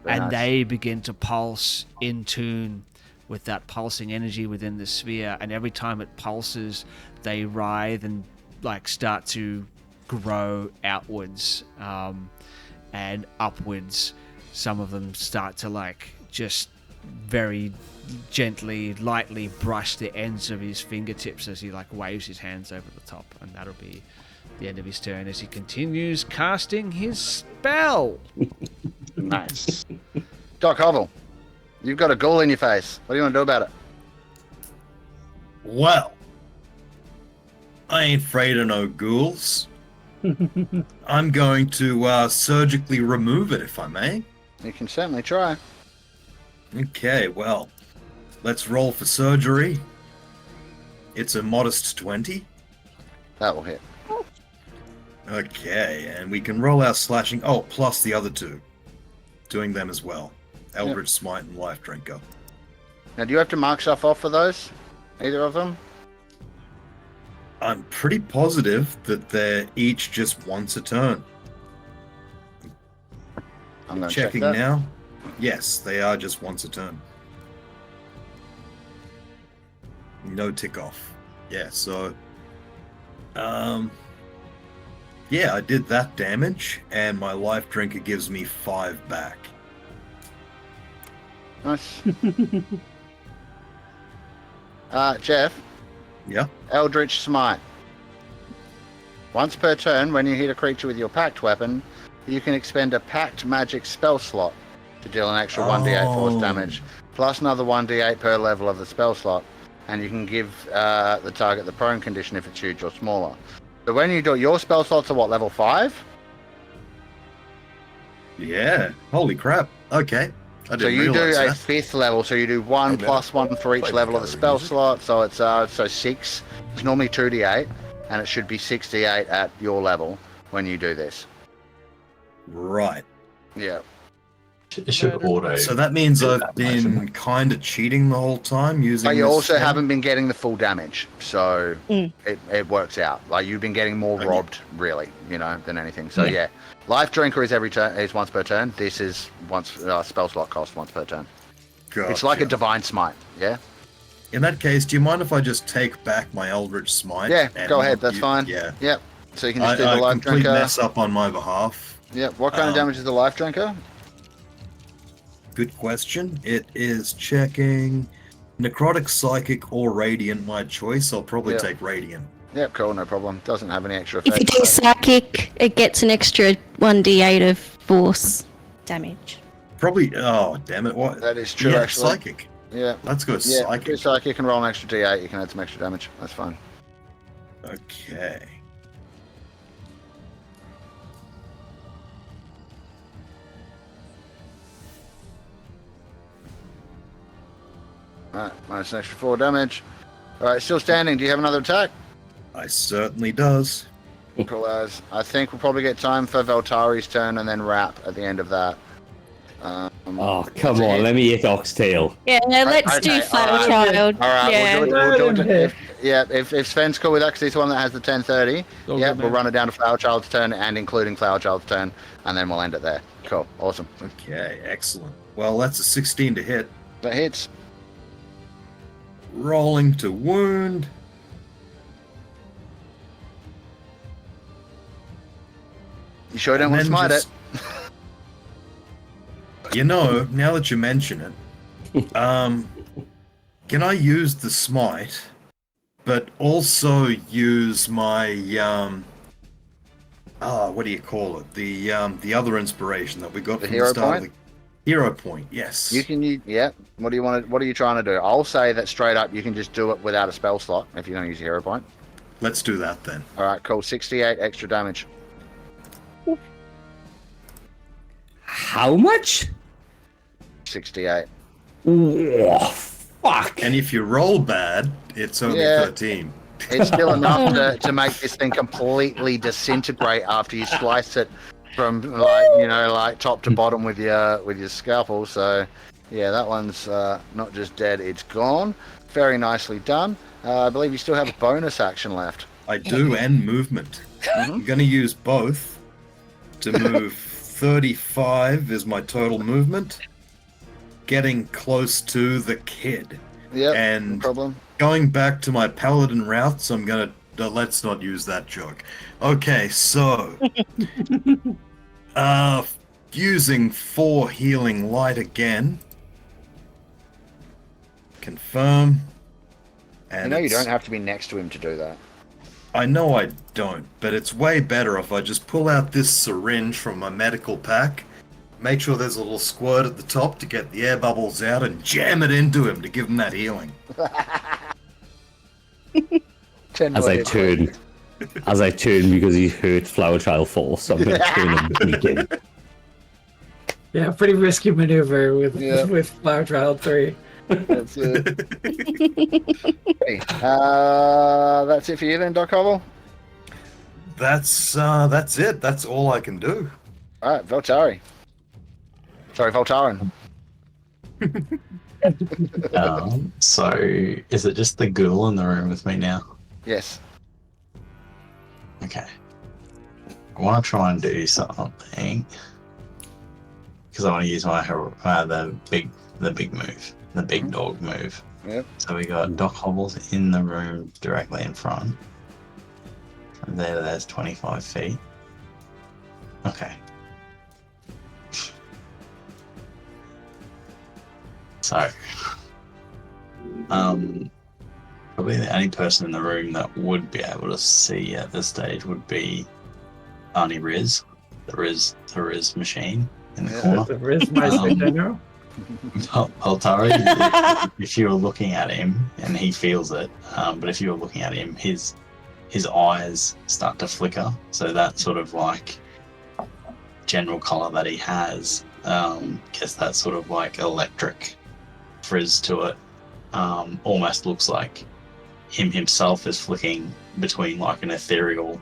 Very and nice. They begin to pulse in tune with that pulsing energy within the sphere, and every time it pulses they writhe and like start to grow outwards and upwards. Some of them start to like just very gently, lightly brush the ends of his fingertips as he like waves his hands over the top, and that'll be the end of his turn as he continues casting his spell. nice. Doc Hovel, you've got a ghoul in your face. What do you want to do about it? Well, I ain't afraid of no ghouls. I'm going to surgically remove it, if I may. You can certainly try. Okay, well, let's roll for surgery. It's a modest 20. That will hit. Okay, and we can roll our slashing. Oh, plus the other two. Doing them as well. Eldritch Smite and Life Drinker. Now, do you have to mark stuff off for those? Either of them? I'm pretty positive that they're each just once a turn. I'm going to check Checking that. now. Yes, they are just once a turn. No tick off. Yeah, so yeah, I did that damage, and my life drinker gives me 5 back. Nice. Geoff, Yeah. Eldritch Smite. Once per turn, when you hit a creature with your pact weapon, you can expend a pact magic spell slot to deal an extra 1d8 force damage, plus another 1d8 per level of the spell slot, and you can give the target the prone condition if it's huge or smaller. So when you do your spell slots are what, level 5? Yeah. Holy crap. Okay. I So didn't you do realize a that. 5th level, so you do 1 plus 1 for each level of the spell slot, so it's so 6. It's normally 2d8, and it should be 6d8 at your level when you do this. Right. Yeah. It should auto. So that means do I've that been motion. kind of cheating the whole time using. But you this also thing. haven't been getting the full damage, so it works out. Like you've been getting more robbed, really, than anything. So yeah, Life Drinker is every turn, is once per turn. This is once spell slot cost once per turn. Gotcha. It's like a Divine Smite, yeah. In that case, do you mind if I just take back my Eldritch Smite? Yeah, and go ahead. That's fine. Yeah. Yep. So you can just do the I Life complete Drinker. mess up on my behalf. Yep. What kind of damage is the Life Drinker? Good question. It is checking Necrotic, Psychic, or Radiant, my choice. I'll probably take Radiant. Yep, cool, no problem. Doesn't have any extra If effects. you do psychic, it gets an extra 1d8 of force damage. Probably. Oh, damn it! What? That is true, Yeah, actually. Psychic. Yeah. Let's go Yeah, do Psychic. Psychic and roll an extra d8. You can add some extra damage. That's fine. Okay. Alright, minus an extra 4 damage. Alright, still standing. Do you have another attack? I certainly does. Cool as. I think we'll probably get time for Veltari's turn and then Wrap at the end of that. Oh, come on, let me hit Oxtail. Yeah, let's Okay, do Flower alright. Child. Alright, Yeah. we'll do it. If Sven's cool with that, because he's the one that has the 10:30, All yeah, good, we'll man. run it down to Flower Child's turn and including Flower Child's turn, and then we'll end it there. Cool, awesome. Okay, excellent. Well, that's a 16 to hit. That hits. Rolling to wound. You sure don't want to And then smite just- now that you mention it, can I use the smite, but also use my what do you call it? The other inspiration that we got The from hero the start point? of the hero point. Yes. You can use, yeah. What do you want to? What are you trying to do? I'll say that straight up. You can just do it without a spell slot if you're going to use a hero point. Let's do that then. All right, cool. 68 extra damage. How much? 68. Oh, fuck. And if you roll bad, it's only Yeah. 13. It's still enough to make this thing completely disintegrate after you slice it from like top to bottom with your scalpel. So yeah, that one's not just dead; it's gone. Very nicely done. I believe you still have a bonus action left. I do, and movement. I'm going to use both to move 35 is my total movement. Getting close to the kid. Yep, And no problem. going back to my paladin route, so I'm going to... let's not use that joke. Okay, so... using 4 healing light again. Confirm. And You it's- don't have to be next to him to do that. I know I don't, but it's way better if I just pull out this syringe from my medical pack, make sure there's a little squirt at the top to get the air bubbles out, and jam it into him to give him that healing. As I turn because he heard Flower Child fall, so I'm going to turn him again. Yeah, pretty risky maneuver with Yeah. with Flower Child 3. That's it. Okay, that's it for you then, Doc Hobble? That's it. That's all I can do. Alright, Voltari. Sorry, Voltaren. So, is it just the ghoul in the room with me now? Yes. Okay. I want to try and do something because I want to use my the big move, the big dog move. Yep. So we got Doc Hobbles in the room directly in front. From there to there's 25 feet. Okay. So, probably the only person in the room that would be able to see at this stage would be Arnie Riz, the Riz machine in the corner. The Rizmeister General. Altari, if you were looking at him and he feels it, but if you were looking at him, his eyes start to flicker. So that sort of like general color that he has gets that sort of like electric frizz to it. Almost looks like him himself is flicking between like an ethereal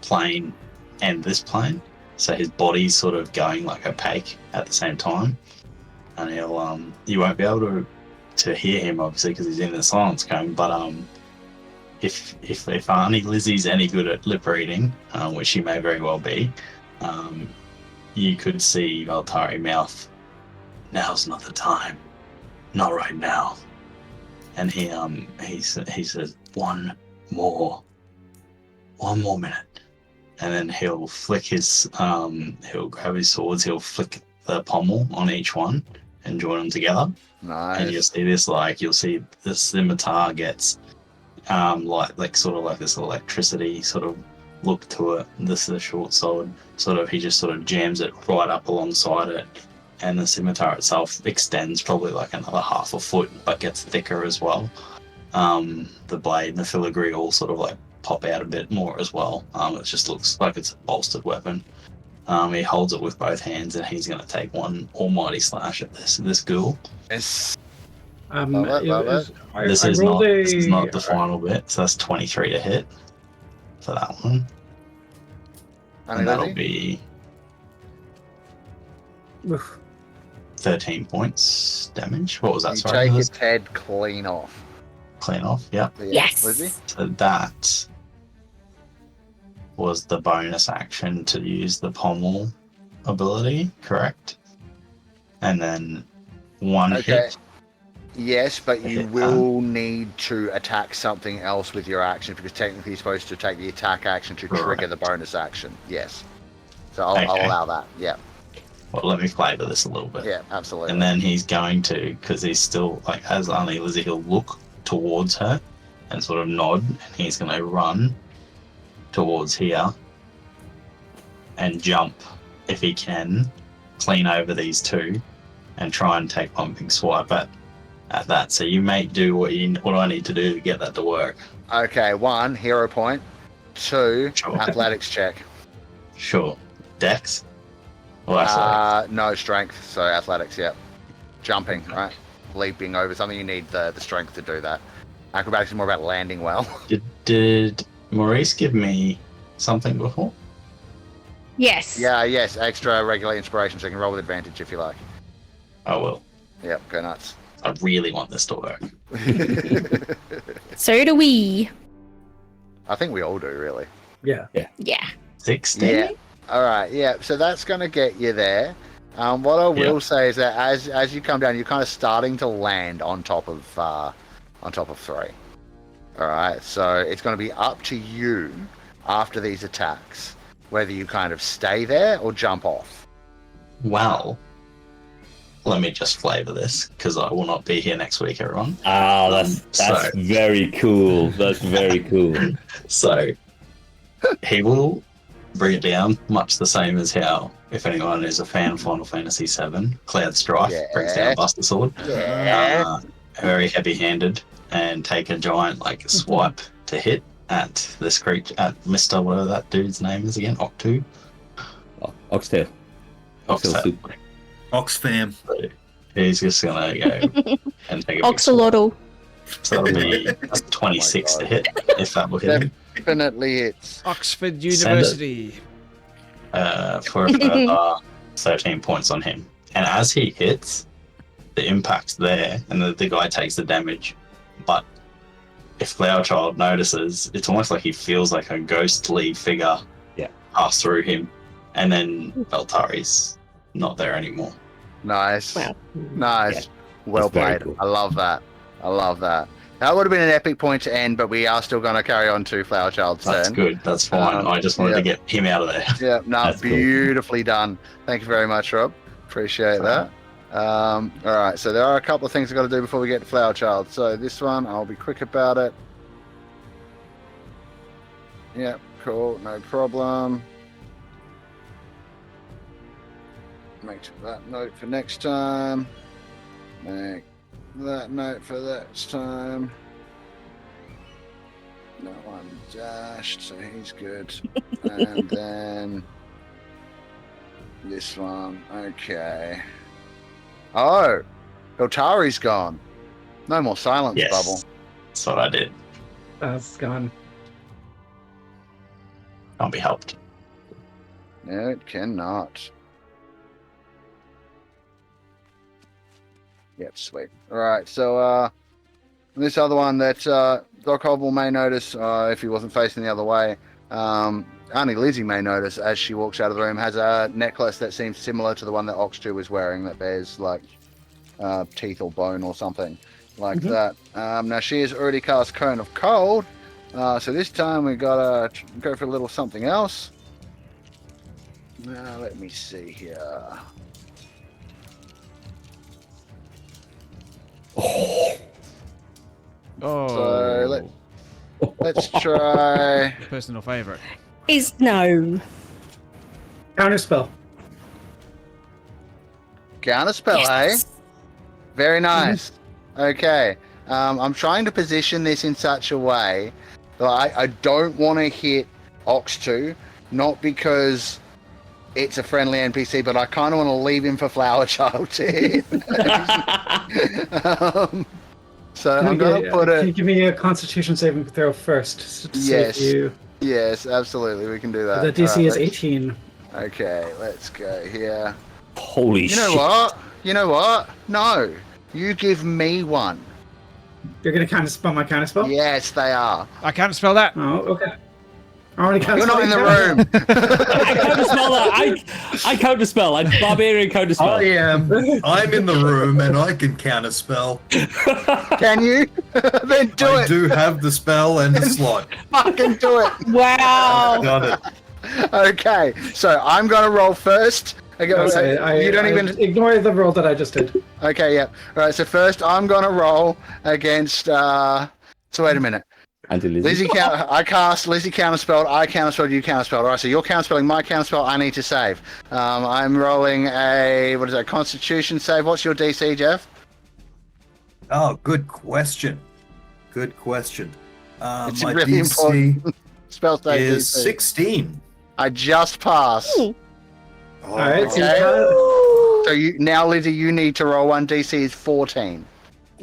plane and this plane. so his body's sort of going like opaque at the same time, and he'll you won't be able to hear him obviously because he's in the silence cone. But if Auntie Lizzie's any good at lip reading, which she may very well be, you could see Valtari mouth, "Now's not the time, not right now," and he says, one more minute," and then he'll flick his he'll grab his swords, he'll flick the pommel on each one and join them together. Nice. And you'll see this, like, you'll see the scimitar gets like sort of like this electricity sort of look to it. This is a short sword, sort of, he just sort of jams it right up alongside it, and the scimitar itself extends probably like another half a foot, but gets thicker as well. The blade and the filigree all sort of like pop out a bit more as well. It just looks like it's a bolstered weapon. He holds it with both hands, and he's going to take one almighty slash at this ghoul. Yes. This is not the final bit, so that's 23 to hit for that one. And that'll be 13 points damage. What was that? You take his head clean off. Clean off, yeah. Yes. Lizzie? So that was the bonus action to use the pommel ability, correct? And then one hit. Yes, but you will need to attack something else with your action, because technically you're supposed to take the attack action to trigger the bonus action. Yes. So I'll allow that. Yeah. Well, let me flavor this a little bit. Yeah, absolutely. And then he's going to, because he's still, like, as Auntie Lizzie, he'll look towards her and sort of nod, and he's going to run towards here and jump, if he can, clean over these two and try and take one big swipe at that. So you may do what I need to do to get that to work. Okay, 1, hero point. 2, Sure. athletics check. Sure. Dex? Well, athletics. No, strength, so athletics, yeah. Jumping, right? Leaping over something, you need the strength to do that. Acrobatics is more about landing well. Did Maurice give me something before? Yes. Yes, extra regular inspiration, so you can roll with advantage if you like. I will. Yep, go nuts. I really want this to work. So do we. I think we all do, really. Yeah. Yeah. 16? Yeah. All right. Yeah. So that's going to get you there. What I will say is that as you come down, you're kind of starting to land on top of 3. All right. So it's going to be up to you after these attacks whether you kind of stay there or jump off. Well, let me just flavor this, because I will not be here next week, everyone. Oh, that's very cool. That's very cool. So he will bring it down, much the same as how, if anyone is a fan of Final Fantasy VII, Cloud Strife brings down Buster Sword. Yeah. Very heavy-handed, and take a giant swipe to hit at this creature, at Mr. whatever that dude's name is again, Octu. Oxtail. Oxtail. Oxfam. So he's just gonna go and take a big Oxalotl. swipe. So that'll be 26 to hit, if that will hit him. Definitely it's Oxford University. For a further 13 points on him. And as he hits, the impact's there, and the guy takes the damage. But if Flower Child notices, it's almost like he feels like a ghostly figure pass through him, and then Valtari's not there anymore. nice. Wow. Nice. Yeah. Well That's very played. cool. I love that. That would have been an epic point to end, but we are still going to carry on to Flower Child's That's turn. good. That's fine. I just wanted to get him out of there. Yeah, no, That's cool. beautifully done. Thank you very much, Rob. Appreciate that. All right, so there are a couple of things I've got to do before we get to Flower Child. So this one, I'll be quick about it. Yeah, cool, no problem. Make that note for next time. Make that note for next time. No one dashed, so he's good. And then this one, okay. Oh, Otari's gone. No more silence Yes. bubble. That's what I did. That's gone. Can't be helped. No, it cannot. Yep, sweet. All right, so this other one that Doc Hobble may notice if he wasn't facing the other way, Auntie Lizzie may notice as she walks out of the room, has a necklace that seems similar to the one that Ox2 was wearing, that bears like teeth or bone or something like that. Now she has already cast Cone of Cold, so this time we gotta go for a little something else. Now let me see here. Oh. So let's try. Personal favorite. Is gnome. Counterspell. Counterspell, Yes. eh? Very nice. Okay. I'm trying to position this in such a way that I don't want to hit Ox2, not because it's a friendly NPC, but I kind of want to leave him for Flower Child to hit. So I'm going to put Can you it... give me a Constitution saving throw first? To Yes. save you. Yes, absolutely. We can do that. The DC All is right, 18. Okay, let's go here. Holy shit. You know what? No. You give me one. You're going to counterspell my counterspell? Yes, they are. I can't spell that. Oh, okay. Already You're not in the room. I counterspell that. I counterspell. I'm barbarian counterspell. I am. I'm in the room and I can counterspell. Can you? Then do I it. do have the spell and the slot. Fucking do it. Wow. Done it. Okay, so I'm gonna roll first. Okay, Okay, you don't even ignore the roll that I just did. Okay, yeah. All right. So first, I'm gonna roll against. So wait a minute. Auntie Lizzie, I cast. Lizzie counterspelled. I counterspelled. You counterspelled. All right. So you're counterspelling my counterspell. I need to save. I'm rolling a Constitution save. What's your DC, Geoff? Oh, good question. Good question. It's My really DC important. Spell save is DC. 16. I just passed. Ooh. Oh, All right. Okay. So So you now, Lizzie, you need to roll one. DC is 14.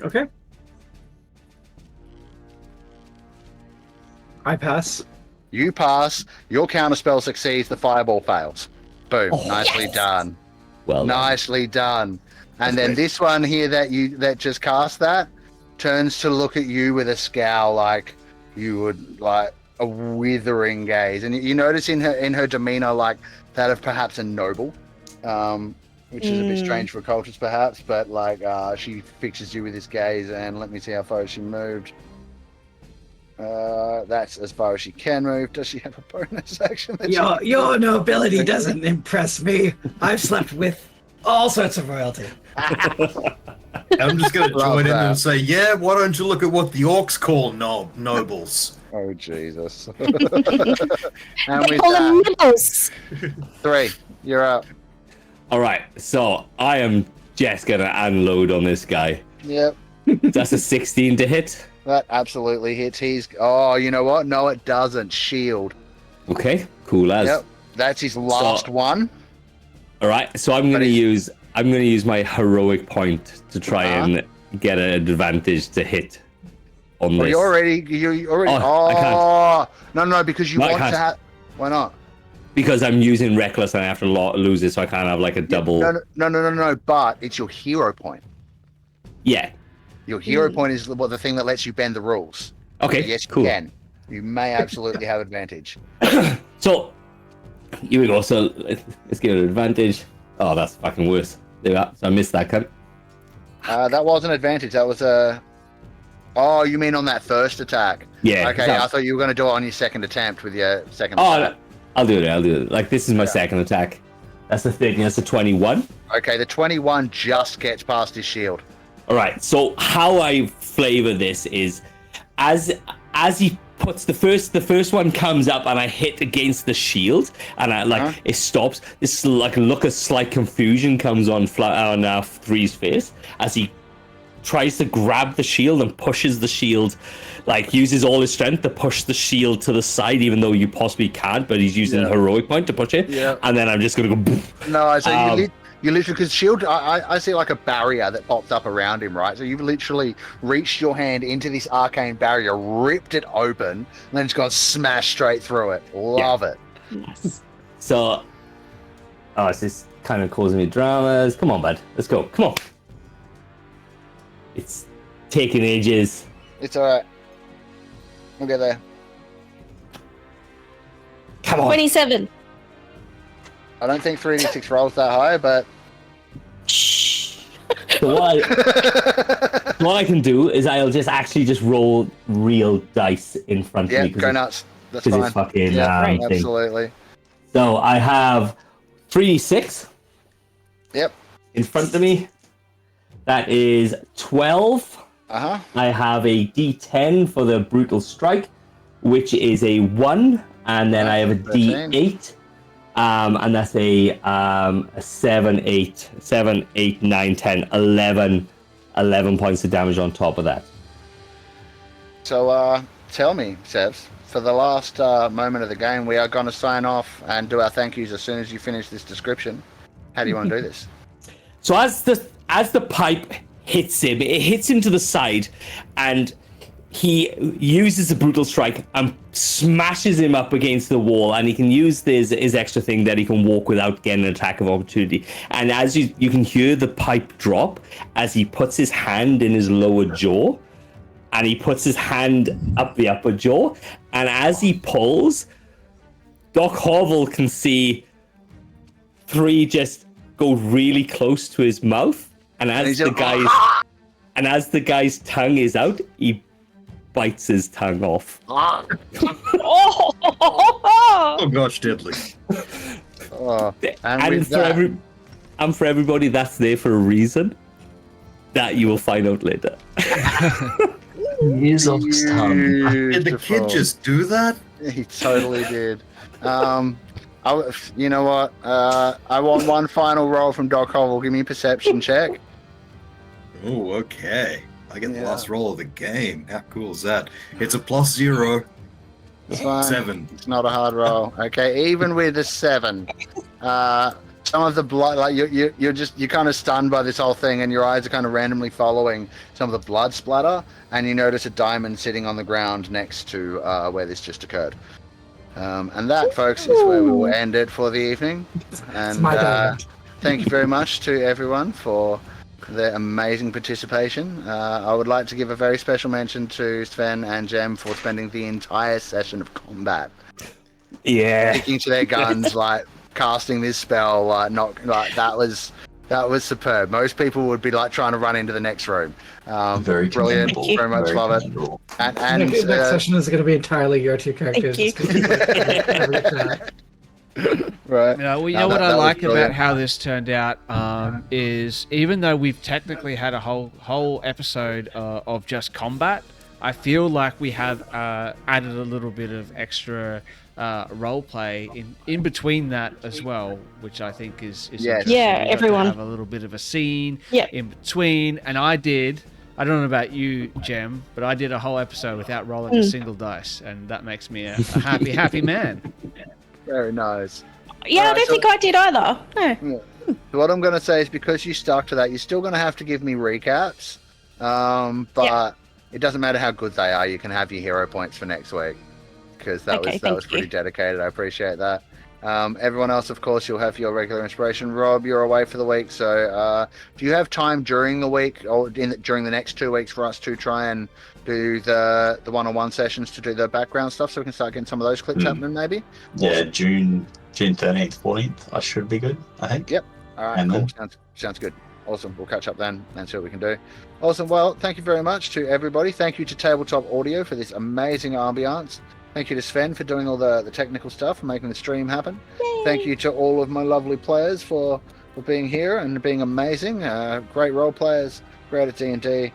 okay. I pass. You pass. Your counterspell succeeds. The fireball fails. Boom. Oh, Nicely yes. done. Well done. Nicely done. And That's then great. this one here that just cast that turns to look at you with a scowl, like you would like a withering gaze. And you notice in her demeanor like that of perhaps a noble, which is a bit strange for cultists perhaps, but like she fixes you with this gaze. And let me see how far she moved. That's as far as she can move. Does she have a bonus action? That Your nobility doesn't impress me. I've slept with all sorts of royalty. I'm just going to Love join in that. and say, yeah, why don't you look at what the orcs call nobles? Oh Jesus! and They with call them that, nibbles. 3, you're up. All right, so I am just gonna unload on this guy. Yep. That's a 16 to hit. That absolutely hits. He's. Oh, you know what? No, it doesn't. Shield. Okay, cool as. Yep. That's his last one. All right, so I'm gonna use my heroic point to try and get an advantage to hit on Well, this. you already. Oh, I can't. No, because you No, I want to can't. have. Why not? Because I'm using reckless and I have to lose it, so I can't have like a double. No. But it's your hero point. Yeah. Your hero point is the thing that lets you bend the rules. Okay. So yes, cool. you can. You may absolutely have advantage. So here we go. So let's give it an advantage. Oh, that's fucking worse. There we are. So I missed that cunt. That was an advantage. That was a. Oh, you mean on that first attack? Yeah. Okay, that- I thought you were going to do it on your second attempt with your second Oh, attack. no, I'll do it. Like this is my second attack. That's the thing. That's a 21. Okay, the 21 just gets past his shield. All right. So how I flavor this is, as he puts the first one comes up and I hit against the shield and I it stops. This like look of slight confusion comes on 3's face as he tries to grab the shield and pushes the shield, like uses all his strength to push the shield to the side, even though you possibly can't. But he's using heroic point to push it. Yeah. And then I'm just gonna go. Boof. No, I say you literally, because shield, I see like a barrier that pops up around him, right? So you've literally reached your hand into this arcane barrier, ripped it open, and then it's gone smash straight through it. Love it. Yes. So Oh, it's just kind of causing me dramas. Come on, bud. Let's go. Come on. It's taking ages. It's alright. We'll get there. Come on. 27. I don't think 3d6 rolls that high, but... So what I can do is I'll just roll real dice in front of me. Yeah, go nuts. That's Because fine. it's fucking right. thing. Absolutely. So I have 3d6 Yep. in front of me. That is 12. Uh-huh. I have a d10 for the brutal strike, which is a 1. And then I have a 13. d8. And that's a 7, 8, 9, 10, 11 points of damage on top of that. So, tell me, Sevs, for the last moment of the game, we are going to sign off and do our thank yous as soon as you finish this description. How do you want to do this? So as the pipe hits him, it hits him to the side, and he uses a brutal strike and smashes him up against the wall, and he can use his extra thing that he can walk without getting an attack of opportunity. And as you can hear the pipe drop as he puts his hand in his lower jaw, and he puts his hand up the upper jaw, and as he pulls, Doc Horval can see 3 just go really close to his mouth, and as the guy's tongue is out, he bites his tongue off. Oh gosh, deadly. Oh, And for everybody that's there for a reason that you will find out later. Use of tongue. Did the kid just do that? He totally did. You know what? I want one final roll from Doc Hovel. Give me a perception check. Oh, okay. I get the last roll of the game. How cool is that? It's a +0. It's fine. 7. It's not a hard roll. Okay, even with a 7, some of the blood, like you're kind of stunned by this whole thing, and your eyes are kind of randomly following some of the blood splatter, and you notice a diamond sitting on the ground next to where this just occurred. And that, folks, is where we will end it for the evening. And my diamond. thank you very much to everyone for their amazing participation. I would like to give a very special mention to Sven and Jem for spending the entire session of combat sticking to their guns, like casting this spell, that was superb. Most people would be like trying to run into the next room. Very brilliant. commendable. Very much Very love it. commendable. And Next session is going to be entirely your 2 characters. Thank It's gonna be like every chat. right. You know what that I was like brilliant. about how this turned out is even though we've technically had a whole episode of just combat, I feel like we have added a little bit of extra role play in between that as well, which I think is interesting. Yeah, We got to everyone. have a little bit of a scene Yeah. in between, and I don't know about you, Jem, but I did a whole episode without rolling a single dice, and that makes me a happy man. Very nice. Yeah, I Alright, don't so- think I did either. No. So what I'm going to say is, because you stuck to that, you're still going to have to give me recaps. But it doesn't matter how good they are. You can have your hero points for next week, because that Okay, was thank pretty you. dedicated. I appreciate that. Everyone else, of course, you'll have your regular inspiration. Rob, you're away for the week, so do you have time during the week or during the next 2 weeks for us to try and do the one-on-one sessions to do the background stuff, so we can start getting some of those clips happening, maybe? Yeah, June 13th, 14th. I should be good, I think. Yep. All right, And cool. then- Sounds good. Awesome. We'll catch up then and see what we can do. Awesome. Well, thank you very much to everybody. Thank you to Tabletop Audio for this amazing ambiance. Thank you to Sven for doing all the technical stuff and making the stream happen. Thank you to all of my lovely players for being here and being amazing. Great role players, great at D&D.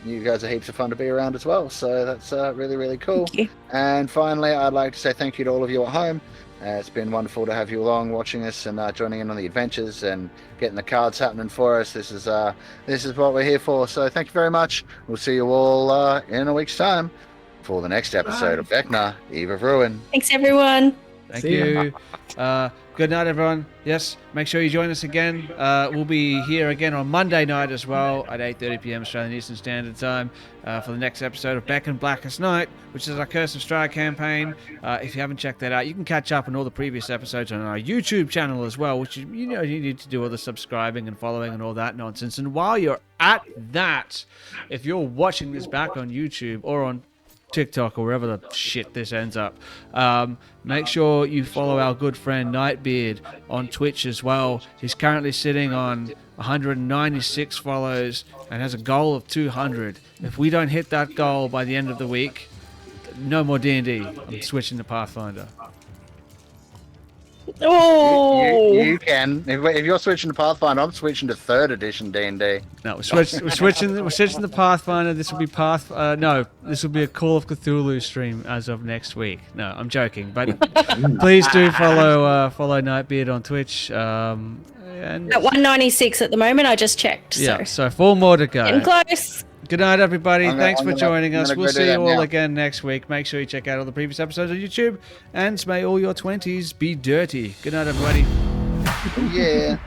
You guys are heaps of fun to be around as well. So that's really, really cool. Thank you. And finally, I'd like to say thank you to all of you at home. It's been wonderful to have you along, watching us and joining in on the adventures and getting the cards happening for us. This is what we're here for. So thank you very much. We'll see you all in a week's time for the next episode of Vecna, Eve of Ruin. Thanks, everyone. Thank See ya. you. Good night, everyone. Yes, make sure you join us again. We'll be here again on Monday night as well at 8:30 p.m. Australian Eastern Standard Time for the next episode of Beck and Blackest Night, which is our Curse of Strahd campaign. If you haven't checked that out, you can catch up on all the previous episodes on our YouTube channel as well, which you need to do all the subscribing and following and all that nonsense. And while you're at that, if you're watching this back on YouTube or on TikTok or wherever the shit this ends up, make sure you follow our good friend Nightbeard on Twitch as well. He's currently sitting on 196 follows and has a goal of 200. If we don't hit that goal by the end of the week, no more D&D. I'm switching to Pathfinder. Oh, You can. If you're switching to Pathfinder, I'm switching to 3rd edition D&D. No, we're switching to Pathfinder. This will be this will be a Call of Cthulhu stream as of next week. No, I'm joking, but please do follow Nightbeard on Twitch. And at 196 at the moment. I just checked. yeah, so 4 more to go. Getting close. Good night, everybody. Thanks for joining us. I'm gonna We'll go do see that you all now. again next week. Make sure you check out all the previous episodes on YouTube, and may all your 20s be dirty. Good night, everybody. Yeah.